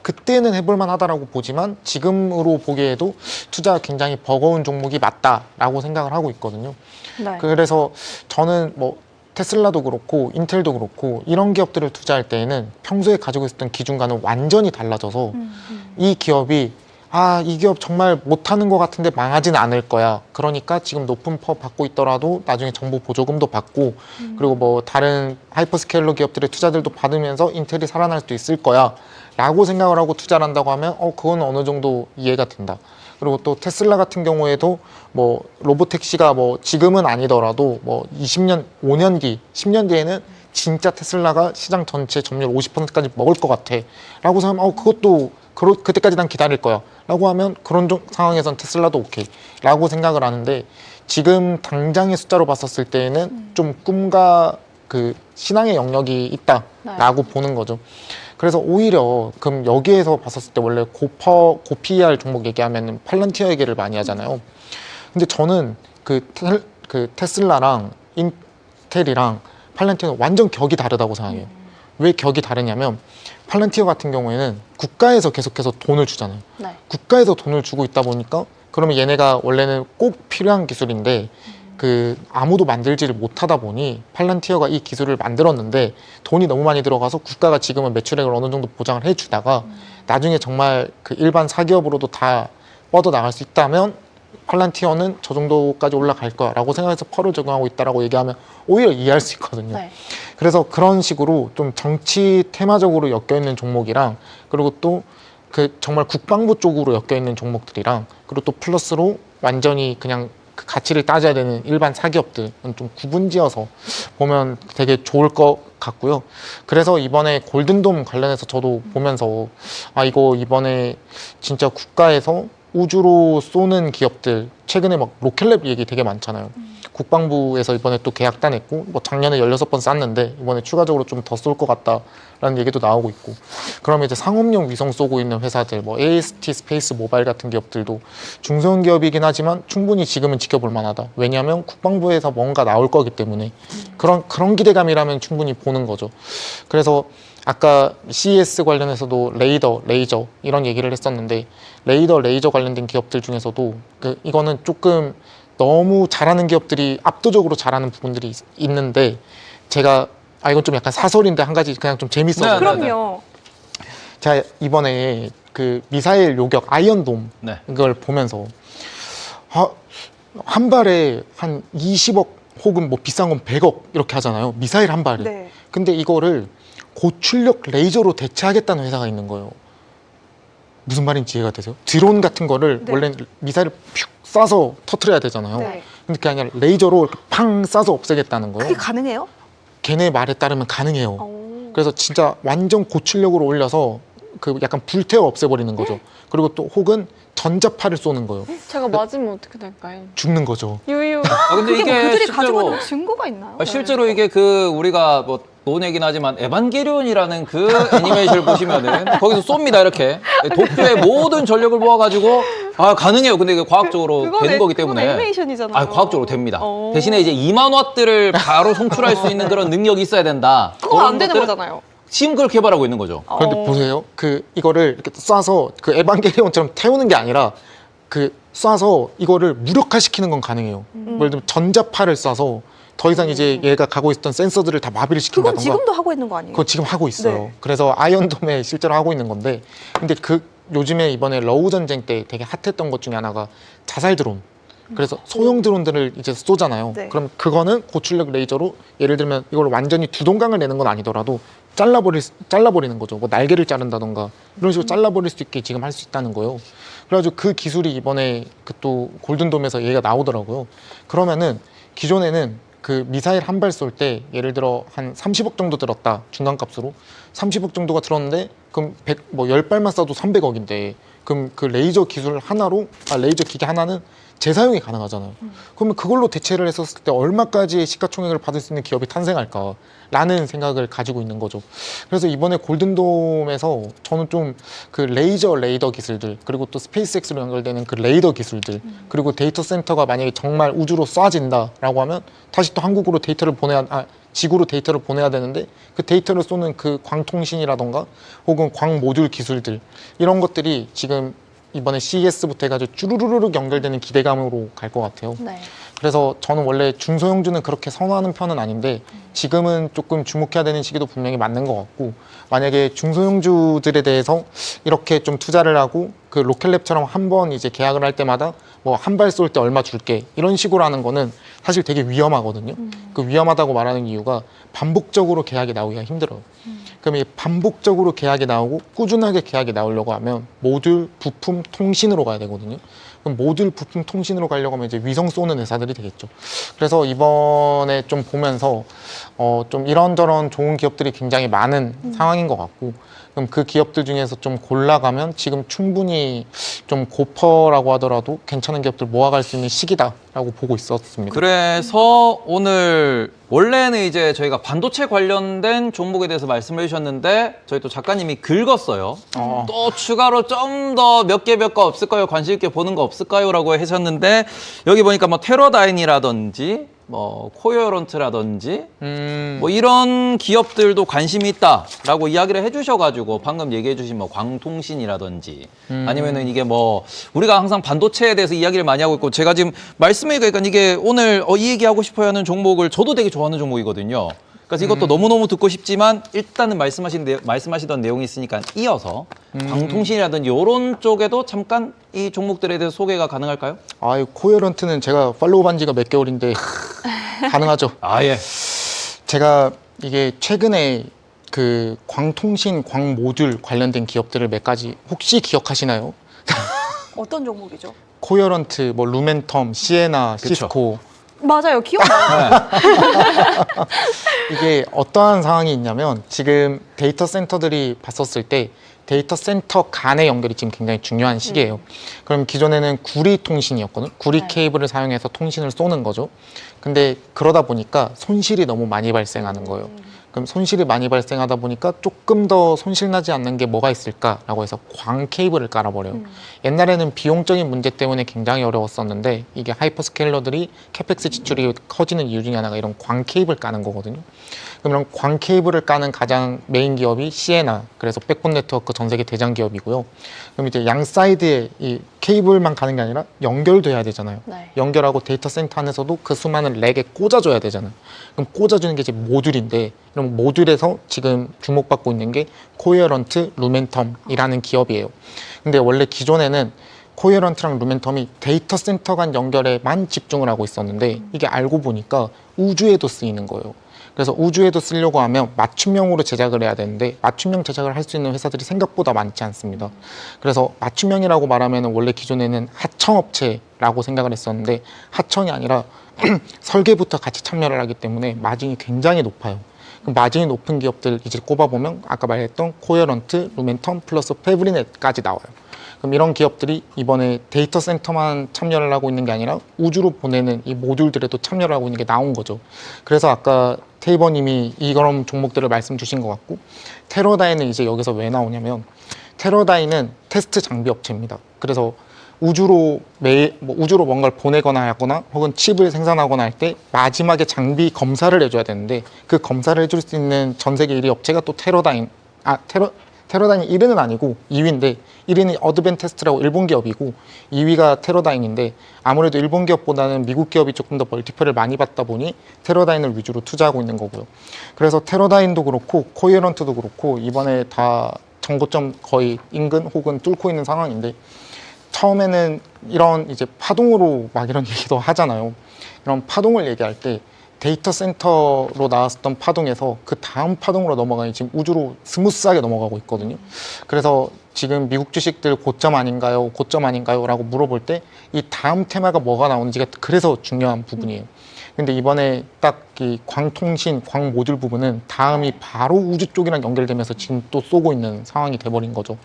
그때는 해볼만 하다라고 보지만 지금으로 보기에도 투자가 굉장히 버거운 종목이 맞다라고 생각을 하고 있거든요. 네. 그래서 저는 뭐 테슬라도 그렇고 인텔도 그렇고 이런 기업들을 투자할 때에는 평소에 가지고 있었던 기준과는 완전히 달라져서 이 기업이 이 기업 정말 못하는 것 같은데 망하지는 않을 거야. 그러니까 지금 높은 퍼 받고 있더라도 나중에 정부 보조금도 받고 그리고 뭐 다른 하이퍼스케일러 기업들의 투자들도 받으면서 인텔이 살아날 수도 있을 거야 라고 생각을 하고 투자를 한다고 하면 그건 어느 정도 이해가 된다. 그리고 또 테슬라 같은 경우에도 뭐 로보택시가 뭐 지금은 아니더라도 뭐 20년, 5년 뒤, 10년 뒤에는 진짜 테슬라가 시장 전체 점유율 50%까지 먹을 것 같아 라고 생각하면 그것도 그때까지 난 기다릴 거야 라고 하면 그런 상황에선 테슬라도 오케이 라고 생각을 하는데 지금 당장의 숫자로 봤었을 때에는 좀 꿈과 그 신앙의 영역이 있다라고 보는 거죠. 그래서 오히려 그럼 여기에서 봤었을 때 원래 고PER 종목 얘기하면 팔런티어 얘기를 많이 하잖아요. 근데 저는 그 테슬라랑 인텔이랑 팔런티어는 완전 격이 다르다고 생각해요. 왜 격이 다르냐면 팔런티어 같은 경우에는 국가에서 계속해서 돈을 주잖아요. 네. 국가에서 돈을 주고 있다 보니까 그러면 얘네가 원래는 꼭 필요한 기술인데 그 아무도 만들지를 못하다 보니 팔런티어가 이 기술을 만들었는데 돈이 너무 많이 들어가서 국가가 지금은 매출액을 어느 정도 보장을 해주다가 나중에 정말 그 일반 사기업으로도 다 뻗어 나갈 수 있다면 팔런티어는 저 정도까지 올라갈 거라고 생각해서 펄을 적용하고 있다라고 얘기하면 오히려 이해할 수 있거든요. 네. 그래서 그런 식으로 좀 정치 테마적으로 엮여 있는 종목이랑 그리고 또 그 정말 국방부 쪽으로 엮여 있는 종목들이랑 그리고 또 플러스로 완전히 그냥 그 가치를 따져야 되는 일반 사기업들은 좀 구분지어서 보면 되게 좋을 것 같고요. 그래서 이번에 골든돔 관련해서 저도 보면서 이거 이번에 진짜 국가에서 우주로 쏘는 기업들 최근에 막 로켓랩 얘기 되게 많잖아요. 국방부에서 이번에 또 계약 따냈고 뭐 작년에 16번 쐈는데 이번에 추가적으로 좀 더 쏠 것 같다라는 얘기도 나오고 있고 그러면 이제 상업용 위성 쏘고 있는 회사들 뭐 AST 스페이스 모바일 같은 기업들도 중소형 기업이긴 하지만 충분히 지금은 지켜볼 만하다. 왜냐하면 국방부에서 뭔가 나올 거기 때문에 그런 기대감이라면 충분히 보는 거죠. 그래서 아까 CES 관련해서도 레이저 이런 얘기를 했었는데 레이저 관련된 기업들 중에서도 이거는 조금 너무 잘하는 기업들이 압도적으로 잘하는 부분들이 있는데 제가 이건 좀 약간 사설인데 한 가지 그냥 좀 재밌어서 네, 그럼요. 제가 이번에 그 미사일 요격 아이언돔 네. 이걸 보면서 한 발에 한 20억 혹은 뭐 비싼 건 100억 이렇게 하잖아요. 미사일 한 발에. 네. 근데 이거를 고출력 레이저로 대체하겠다는 회사가 있는 거예요. 무슨 말인지 이해가 되세요? 드론 같은 거를 네. 원래 미사일을 퓨 쏴서 터트려야 되잖아요. 네. 근데 그게 아니라 레이저로 이렇게 팡 쏴서 없애겠다는 거예요. 그게 가능해요? 걔네 말에 따르면 가능해요. 오. 그래서 진짜 완전 고출력으로 올려서 그 약간 불태워 없애버리는 거죠. 그리고 또 혹은 전자파를 쏘는 거예요. 제가 맞으면 어떻게 될까요? 죽는 거죠. 유유. 근데 그게 뭐 그들이 가지고 실제로 있는 증거가 있나요? 실제로 이게 우리가 뭐 논얘기는 하지만 에반게리온이라는 그 애니메이션을 보시면은 거기서 쏩니다 이렇게 도쿄의 모든 전력을 모아가지고 가능해요. 근데 이게 과학적으로 되는 거기 때문에 그건 애니메이션이잖아요. 과학적으로 됩니다. 어. 대신에 이제 2만 와트를 바로 송출할 수 있는 그런 능력이 있어야 된다. 그건 그런 안 되는 것들은 거잖아요. 지금 그걸 개발하고 있는 거죠. 그런데 보세요. 이거를 이렇게 쏴서 그 에반게리온처럼 태우는 게 아니라 쏴서 이거를 무력화시키는 건 가능해요. 예를 들면 전자파를 쏴서 더 이상 이제 얘가 가고 있던 센서들을 다 마비를 그건 시킨다던가. 지금도 하고 있는 거 아니에요? 그거 지금 하고 있어요. 네. 그래서 아이언돔에 실제로 하고 있는 건데, 근데 요즘에 이번에 러우 전쟁 때 되게 핫했던 것 중에 하나가 자살 드론. 그래서 소형 드론들을 이제 쏘잖아요. 네. 그럼 그거는 고출력 레이저로 예를 들면 이걸 완전히 두 동강을 내는 건 아니더라도 잘라버리는 거죠. 뭐 날개를 자른다던가 이런 식으로 잘라버릴 수 있게 지금 할 수 있다는 거예요. 그래가지고 그 기술이 이번에 또 골든돔에서 얘기가 나오더라고요. 그러면은 기존에는 그 미사일 한 발 쏠 때 예를 들어 한 30억 정도 들었다. 중간값으로. 30억 정도가 들었는데 그럼 10발만 쏴도 300억인데 그럼 그 레이저 기술 하나로 레이저 기계 하나는 재사용이 가능하잖아요. 그러면 그걸로 대체를 했었을 때 얼마까지의 시가총액을 받을 수 있는 기업이 탄생할까라는 생각을 가지고 있는 거죠. 그래서 이번에 골든돔에서 저는 좀 그 레이더 기술들 그리고 또 스페이스X로 연결되는 그 레이더 기술들 그리고 데이터 센터가 만약에 정말 우주로 쏴진다라고 하면 다시 또 한국으로 지구로 데이터를 보내야 되는데 그 데이터를 쏘는 그 광통신이라던가 혹은 광 모듈 기술들 이런 것들이 지금 이번에 CES부터 해가지고 쭈루루룩 연결되는 기대감으로 갈 것 같아요. 네. 그래서 저는 원래 중소형주는 그렇게 선호하는 편은 아닌데 지금은 조금 주목해야 되는 시기도 분명히 맞는 것 같고 만약에 중소형주들에 대해서 이렇게 좀 투자를 하고 그 로켓랩처럼 한 번 이제 계약을 할 때마다 뭐 한 발 쏠 때 얼마 줄게 이런 식으로 하는 거는 사실 되게 위험하거든요. 그 위험하다고 말하는 이유가 반복적으로 계약이 나오기가 힘들어요. 그럼 이 반복적으로 계약이 나오고 꾸준하게 계약이 나오려고 하면 모듈, 부품, 통신으로 가야 되거든요. 그럼 모듈, 부품, 통신으로 가려고 하면 이제 위성 쏘는 회사들이 되겠죠. 그래서 이번에 좀 보면서 좀 이런저런 좋은 기업들이 굉장히 많은 상황인 것 같고 그럼 그 기업들 중에서 좀 골라가면 지금 충분히 좀 고퍼라고 하더라도 괜찮은 기업들 모아갈 수 있는 시기다라고 보고 있었습니다. 그래서 오늘 원래는 이제 저희가 반도체 관련된 종목에 대해서 말씀을 해주셨는데 저희 또 작가님이 긁었어요. 또 추가로 좀 더 몇 개 없을까요? 관심 있게 보는 거 없을까요? 라고 하셨는데 여기 보니까 뭐 테러다인이라든지 뭐 코어런트라든지 뭐 이런 기업들도 관심이 있다라고 이야기를 해주셔가지고 방금 얘기해주신 뭐 광통신이라든지 아니면은 이게 뭐 우리가 항상 반도체에 대해서 이야기를 많이 하고 있고 제가 지금 말씀해니까 이게 오늘 이 얘기하고 싶어요 하는 종목을 저도 되게 좋아하는 종목이거든요. 그래서 이것도 너무너무 듣고 싶지만 일단은 말씀하시던 내용이 있으니까 이어서 광통신이라든지 이런 쪽에도 잠깐 이 종목들에 대해서 소개가 가능할까요? 코어런트는 제가 팔로우 반 지가 몇 개월인데 가능하죠. 예. 제가 이게 최근에 그 광통신, 광모듈 관련된 기업들을 몇 가지 혹시 기억하시나요? 어떤 종목이죠? 코어런트, 뭐 루멘텀, 시에나, 그쵸. 시스코 맞아요. 기억나요. 이게 어떠한 상황이 있냐면 지금 데이터 센터들이 봤었을 때 데이터 센터 간의 연결이 지금 굉장히 중요한 시기예요. 그럼 기존에는 구리 통신이었거든. 구리 네. 케이블을 사용해서 통신을 쏘는 거죠. 근데 그러다 보니까 손실이 너무 많이 발생하는 거예요. 그럼 손실이 많이 발생하다 보니까 조금 더 손실 나지 않는 게 뭐가 있을까라고 해서 광 케이블을 깔아버려요. 옛날에는 비용적인 문제 때문에 굉장히 어려웠었는데 이게 하이퍼스케일러들이 캐펙스 지출이 커지는 이유 중에 하나가 이런 광 케이블 까는 거거든요. 그럼 광 케이블을 까는 가장 메인 기업이 시에나, 그래서 백본 네트워크 전 세계 대장 기업이고요. 그럼 이제 양 사이드에 이 케이블만 가는 게 아니라 연결도 해야 되잖아요. 네. 연결하고 데이터 센터 안에서도 그 수많은 렉에 꽂아줘야 되잖아요. 그럼 꽂아주는 게 이제 모듈인데, 그럼 모듈에서 지금 주목받고 있는 게 코어런트, 루멘텀이라는 기업이에요. 근데 원래 기존에는 코어런트랑 루멘텀이 데이터 센터 간 연결에만 집중을 하고 있었는데 이게 알고 보니까 우주에도 쓰이는 거예요. 그래서 우주에도 쓰려고 하면 맞춤형으로 제작을 해야 되는데 맞춤형 제작을 할 수 있는 회사들이 생각보다 많지 않습니다. 그래서 맞춤형이라고 말하면 원래 기존에는 하청업체라고 생각을 했었는데 하청이 아니라 설계부터 같이 참여를 하기 때문에 마진이 굉장히 높아요. 그럼 마진이 높은 기업들 이제 꼽아보면 아까 말했던 코어런트, 루멘텀 플러스 패브리넷까지 나와요. 그럼 이런 기업들이 이번에 데이터 센터만 참여를 하고 있는 게 아니라 우주로 보내는 이 모듈들에도 참여를 하고 있는 게 나온 거죠. 그래서 아까 테이버님이 이런 종목들을 말씀 주신 것 같고, 테러다인은 이제 여기서 왜 나오냐면 테러다인은 테스트 장비 업체입니다. 그래서 우주로 우주로 뭔가를 보내거나 하거나 혹은 칩을 생산하거나 할 때 마지막에 장비 검사를 해줘야 되는데 그 검사를 해줄 수 있는 전 세계 1위 업체가 또 테러다인이 1위는 아니고 2위인데 1위는 어드벤테스트라고 일본 기업이고 2위가 테러다인인데 아무래도 일본 기업보다는 미국 기업이 조금 더 멀티플을 많이 받다 보니 테러다인을 위주로 투자하고 있는 거고요. 그래서 테러다인도 그렇고 코어런트도 그렇고 이번에 다 정고점 거의 인근 혹은 뚫고 있는 상황인데 처음에는 이런 이제 파동으로 막 이런 얘기도 하잖아요. 이런 파동을 얘기할 때 데이터 센터로 나왔었던 파동에서 그 다음 파동으로 넘어가니 지금 우주로 스무스하게 넘어가고 있거든요. 그래서 지금 미국 주식들 고점 아닌가요? 고점 아닌가요? 라고 물어볼 때 이 다음 테마가 뭐가 나오는지가 그래서 중요한 부분이에요. 근데 이번에 딱 이 광통신, 광모듈 부분은 다음이 바로 우주 쪽이랑 연결되면서 지금 또 쏘고 있는 상황이 돼버린 거죠.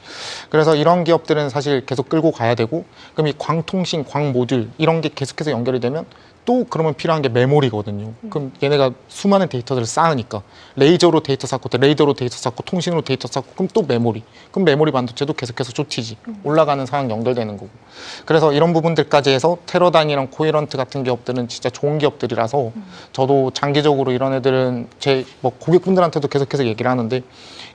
그래서 이런 기업들은 사실 계속 끌고 가야 되고, 그럼 이 광통신, 광모듈 이런 게 계속해서 연결이 되면 또 그러면 필요한 게 메모리거든요. 그럼 얘네가 수많은 데이터들을 쌓으니까 레이저로 데이터 쌓고 레이더로 데이터 쌓고 통신으로 데이터 쌓고 그럼 또 메모리. 그럼 메모리 반도체도 계속해서 쇼티지 올라가는 상황 연결되는 거고. 그래서 이런 부분들까지 해서 테러단이랑 코헤런트 같은 기업들은 진짜 좋은 기업들이라서 저도 장기적으로 이런 애들은 제 뭐 고객분들한테도 계속해서 얘기를 하는데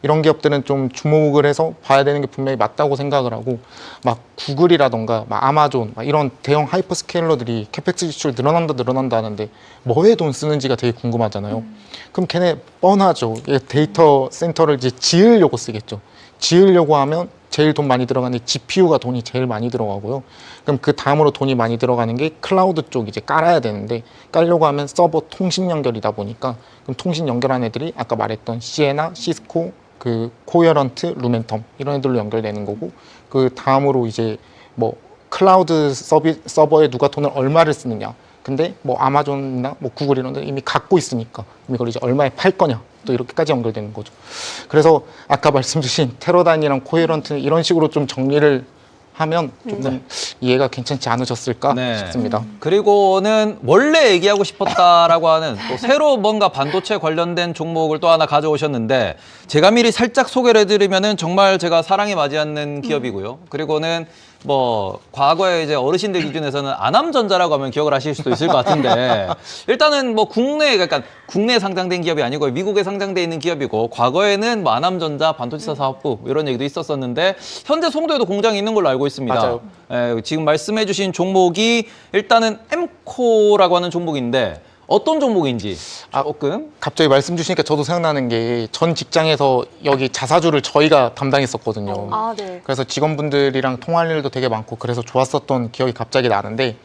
이런 기업들은 좀 주목을 해서 봐야 되는 게 분명히 맞다고 생각을 하고 막 구글이라던가 막 아마존 막 이런 대형 하이퍼스케일러들이 캐펙스 지출 늘어난다 하는데 뭐에 돈 쓰는지가 되게 궁금하잖아요. 그럼 걔네 뻔하죠. 데이터 센터를 이제 지으려고 쓰겠죠. 지으려고 하면 제일 돈 많이 들어가는 GPU가 돈이 제일 많이 들어가고요. 그럼 그 다음으로 돈이 많이 들어가는 게 클라우드 쪽 이제 깔아야 되는데 깔려고 하면 서버 통신 연결이다 보니까 그럼 통신 연결한 애들이 아까 말했던 시에나, 시스코, 그 코헤런트, 루멘텀 이런 애들로 연결되는 거고 그 다음으로 이제 뭐 클라우드 서버에 누가 돈을 얼마를 쓰느냐. 근데 뭐 아마존이나 뭐 구글 이런 데 이미 갖고 있으니까 이걸 이제 얼마에 팔 거냐. 또 이렇게까지 연결되는 거죠. 그래서 아까 말씀 주신 테러단이랑 코헤런트 이런 식으로 좀 정리를 하면 조금 이해가 괜찮지 않으셨을까 싶습니다. 그리고는 원래 얘기하고 싶었다라고 하는 또 새로 뭔가 반도체 관련된 종목을 또 하나 가져오셨는데 제가 미리 살짝 소개를 해드리면은 정말 제가 사랑에 맞지 않는 기업이고요. 그리고는 뭐 과거에 이제 어르신들 기준에서는 아남전자라고 하면 기억을 하실 수도 있을 것 같은데 일단은 뭐 그러니까 국내에 상장된 기업이 아니고 미국에 상장돼 있는 기업이고 과거에는 뭐 아남전자 반도체사 사업부 이런 얘기도 있었었는데 현재 송도에도 공장이 있는 걸로 알고 있습니다. 맞아요. 지금 말씀해주신 종목이 일단은 엠코라고 하는 종목인데 어떤 종목인지 조금 갑자기 말씀 주시니까 저도 생각나는 게 전 직장에서 여기 자사주를 저희가 담당했었거든요. 아, 네. 그래서 직원분들이랑 통화할 일도 되게 많고 그래서 좋았었던 기억이 갑자기 나는데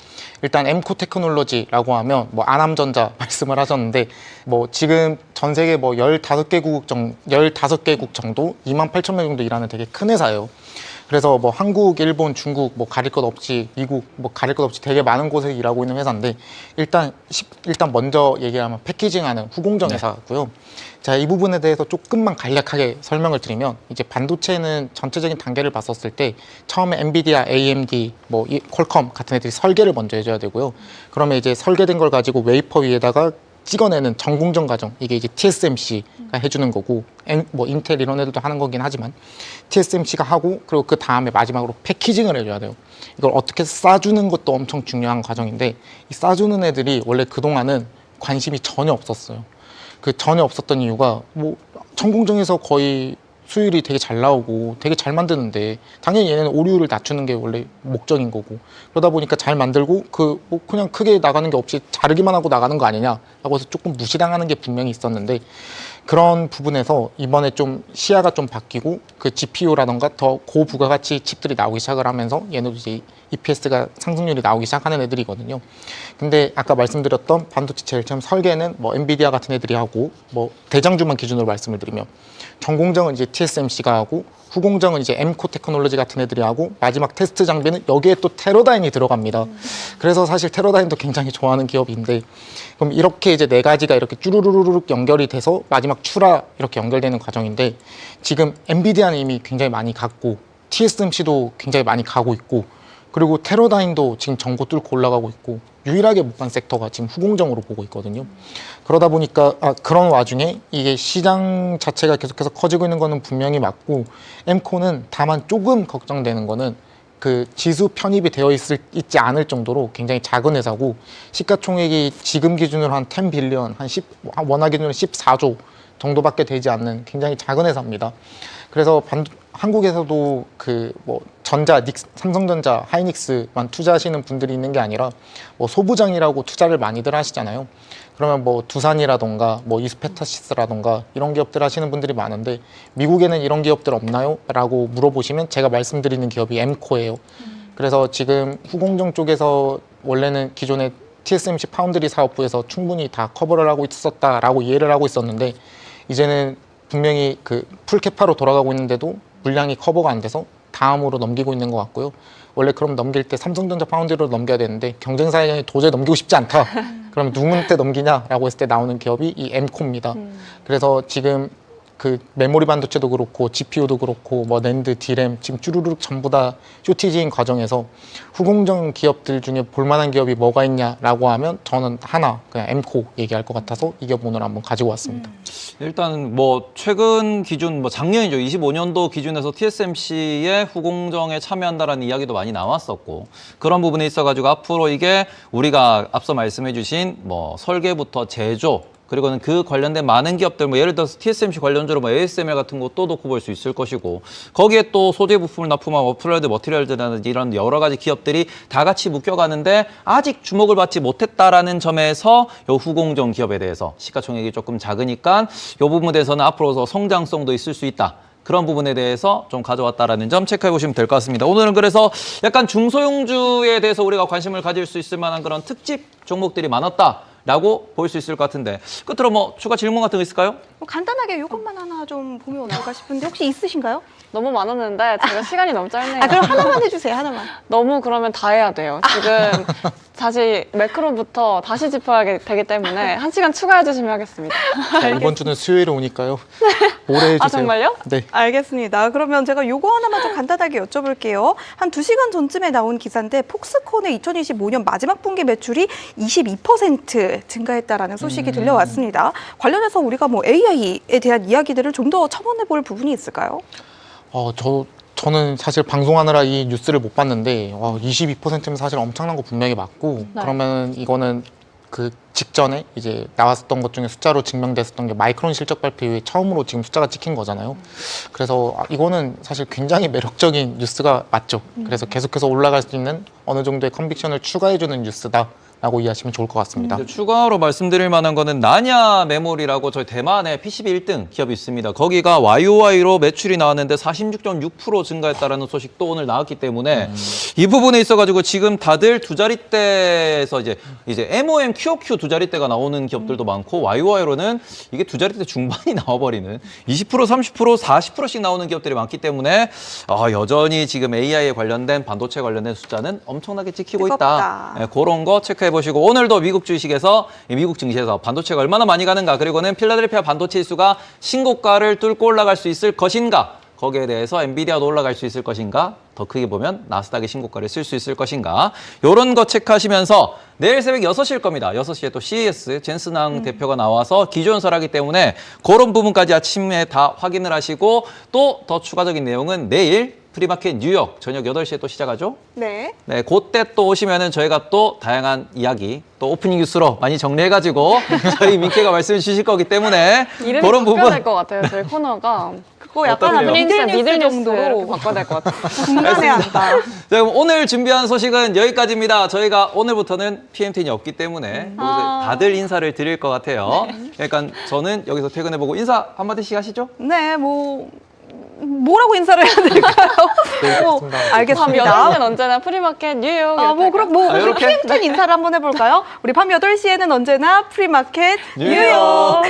일단 엠코 테크놀로지라고 하면 뭐 아남전자 말씀을 하셨는데 뭐 지금 전 세계 뭐 15개국 정도 28,000명 정도 일하는 되게 큰 회사예요. 그래서 뭐 한국, 일본, 중국 뭐 가릴 것 없이 미국 뭐 가릴 것 없이 되게 많은 곳에 일하고 있는 회사인데 일단 먼저 얘기하면 패키징하는 후공정 회사고요. 자, 이 부분에 대해서 조금만 간략하게 설명을 드리면 이제 반도체는 전체적인 단계를 봤었을 때 처음에 엔비디아, AMD, 뭐 퀄컴 같은 애들이 설계를 먼저 해줘야 되고요. 그러면 이제 설계된 걸 가지고 웨이퍼 위에다가 찍어내는 전공정 과정 이게 이제 TSMC가 해주는 거고 뭐 인텔 이런 애들도 하는 거긴 하지만 TSMC가 하고 그리고 그 다음에 마지막으로 패키징을 해줘야 돼요. 이걸 어떻게 싸주는 것도 엄청 중요한 과정인데 이 싸주는 애들이 원래 그동안은 관심이 전혀 없었어요. 그 전혀 없었던 이유가 뭐 전공정에서 거의 수율이 되게 잘 나오고 되게 잘 만드는데 당연히 얘네는 오류를 낮추는 게 원래 목적인 거고 그러다 보니까 잘 만들고 그 뭐 그냥 크게 나가는 게 없이 자르기만 하고 나가는 거 아니냐라고 해서 조금 무시당하는 게 분명히 있었는데 그런 부분에서 이번에 좀 시야가 좀 바뀌고 그 GPU라던가 더 고부가가치 칩들이 나오기 시작을 하면서 얘네도 이제 EPS가 상승률이 나오기 시작하는 애들이거든요. 근데 아까 말씀드렸던 반도체 제일 처음 설계는 뭐 엔비디아 같은 애들이 하고 뭐 대장주만 기준으로 말씀을 드리면 전공정은 이제 TSMC가 하고 후공정은 이제 엠코 테크놀로지 같은 애들이 하고 마지막 테스트 장비는 여기에 또 테러다인이 들어갑니다. 그래서 사실 테러다인도 굉장히 좋아하는 기업인데 그럼 이렇게 이제 네 가지가 이렇게 쭈루루루룩 연결이 돼서 마지막 추라 이렇게 연결되는 과정인데 지금 엔비디아는 이미 굉장히 많이 갔고 TSMC도 굉장히 많이 가고 있고 그리고 테러다인도 지금 전고 뚫고 올라가고 있고 유일하게 못 간 섹터가 지금 후공정으로 보고 있거든요. 그러다 보니까 그런 와중에 이게 시장 자체가 계속해서 커지고 있는 거는 분명히 맞고 엠코는 다만 조금 걱정되는 거는 그 지수 편입이 되어 있지 않을 정도로 굉장히 작은 회사고 시가총액이 지금 기준으로 한 10 빌리언, 원화 기준으로 14조 정도밖에 되지 않는 굉장히 작은 회사입니다. 그래서 한국에서도 그 뭐 삼성전자, 하이닉스만 투자하시는 분들이 있는 게 아니라 뭐 소부장이라고 투자를 많이들 하시잖아요. 그러면 뭐 두산이라던가 뭐 이스페타시스라던가 이런 기업들 하시는 분들이 많은데 미국에는 이런 기업들 없나요? 라고 물어보시면 제가 말씀드리는 기업이 엠코예요. 그래서 지금 후공정 쪽에서 원래는 기존에 TSMC 파운드리 사업부에서 충분히 다 커버를 하고 있었다라고 이해를 하고 있었는데 이제는 분명히 그 풀캐파로 돌아가고 있는데도 물량이 커버가 안 돼서 다음으로 넘기고 있는 것 같고요. 원래 그럼 넘길 때 삼성전자 파운드로 넘겨야 되는데 경쟁사에 도저히 넘기고 싶지 않다. 그럼 누구한테 넘기냐라고 했을 때 나오는 기업이 이 엠코입니다. 그래서 지금 그 메모리 반도체도 그렇고 GPU도 그렇고 뭐 낸드, 디램 지금 쭈루룩 전부 다 쇼티지인 과정에서 후공정 기업들 중에 볼만한 기업이 뭐가 있냐라고 하면 저는 하나 그냥 엠코 얘기할 것 같아서 이 기업 오늘 한번 가지고 왔습니다. 일단 뭐 최근 기준 뭐 작년이죠. 25년도 기준에서 TSMC의 후공정에 참여한다라는 이야기도 많이 나왔었고 그런 부분에 있어가지고 앞으로 이게 우리가 앞서 말씀해주신 뭐 설계부터 제조 그리고는 그 관련된 많은 기업들, 뭐 예를 들어서 TSMC 관련주로 뭐 ASML 같은 것도 놓고 볼 수 있을 것이고 거기에 또 소재 부품을 납품한 어플라이드 머티리얼즈라든지 이런 여러 가지 기업들이 다 같이 묶여가는데 아직 주목을 받지 못했다라는 점에서 요 후공정 기업에 대해서 시가총액이 조금 작으니까 요 부분에 대해서는 앞으로 성장성도 있을 수 있다. 그런 부분에 대해서 좀 가져왔다라는 점 체크해 보시면 될 것 같습니다. 오늘은 그래서 약간 중소형주에 대해서 우리가 관심을 가질 수 있을 만한 그런 특집 종목들이 많았다라고 볼 수 있을 것 같은데 끝으로 뭐 추가 질문 같은 거 있을까요? 뭐 간단하게 이것만 하나 좀 보면 어떨까 싶은데 혹시 있으신가요? 너무 많았는데 제가 시간이 너무 짧네요. 아 그럼 하나만 해주세요. 하나만. 너무 그러면 다 해야 돼요. 지금 다시 매크로부터 다시 짚어야 되기 때문에 1시간 추가해 주시면 하겠습니다. 자, 이번 주는 수요일에 오니까요. 오래 해주세요. 아, 정말요? 네. 알겠습니다. 그러면 제가 요거 하나만 좀 간단하게 여쭤볼게요. 한 2시간 전쯤에 나온 기사인데 폭스콘의 2025년 마지막 분기 매출이 22% 증가했다라는 소식이 들려왔습니다. 관련해서 우리가 뭐 AI에 대한 이야기들을 좀 더 첨언해 볼 부분이 있을까요? 저는 사실 방송하느라 이 뉴스를 못 봤는데 22%면 사실 엄청난 거 분명히 맞고 네. 그러면 이거는 그 직전에 이제 나왔었던 것 중에 숫자로 증명됐었던 게 마이크론 실적 발표 이후에 처음으로 지금 숫자가 찍힌 거잖아요. 그래서 이거는 사실 굉장히 매력적인 뉴스가 맞죠. 그래서 계속해서 올라갈 수 있는 어느 정도의 컨빅션을 추가해주는 뉴스다. 라고 이해하시면 좋을 것 같습니다. 이제 추가로 말씀드릴 만한 거는 나냐 메모리라고 저희 대만의 PCB 1등 기업이 있습니다. 거기가 YOY로 매출이 나왔는데 46.6% 증가했다라는 소식도 오늘 나왔기 때문에 이 부분에 있어가지고 지금 다들 두 자릿대에서 이제 MOM, QOQ 두 자릿대가 나오는 기업들도 많고 YOY로는 이게 두 자릿대 중반이 나와버리는 20%, 30%, 40%씩 나오는 기업들이 많기 때문에 여전히 지금 AI에 관련된 반도체 관련된 숫자는 엄청나게 찍히고 뜨겁다. 있다. 네, 그런 거 체크해 보시고 오늘도 미국 주식에서 미국 증시에서 반도체가 얼마나 많이 가는가 그리고는 필라델피아 반도체 지수가 신고가를 뚫고 올라갈 수 있을 것인가 거기에 대해서 엔비디아도 올라갈 수 있을 것인가 더 크게 보면 나스닥의 신고가를 쓸 수 있을 것인가 이런 거 체크하시면서 내일 새벽 6시일 겁니다. 6시에 또 CES 젠슨항 대표가 나와서 기조연설하기 때문에 그런 부분까지 아침에 다 확인을 하시고 또 더 추가적인 내용은 내일 프리마켓 뉴욕 저녁 8시에 또 시작하죠? 네. 네, 그때 또 오시면은 저희가 또 다양한 이야기 또 오프닝 뉴스로 많이 정리해가지고 저희 민케가 말씀해 주실 거기 때문에 이름이 그런 바뀌어야 부분 될 것 같아요. 저희 코너가 그거 약간 어떠세요? 미들 뉴스 정도로 정도로 바꿔야 될 것 같아요. 중간해한다. 자, 그럼 오늘 준비한 소식은 여기까지입니다. 저희가 오늘부터는 PMTN이 없기 때문에 여기서 다들 인사를 드릴 것 같아요. 그러니까 저는 여기서 퇴근해보고 인사 한마디씩 하시죠. 네, 뭐라고 인사를 해야 될까요? 알겠습니다. 밤 알겠습니다. 8시는 언제나 프리마켓 뉴욕 그럼 이렇게? PMT 인사를 한번 해볼까요? 우리 밤 8시에는 언제나 프리마켓 뉴욕.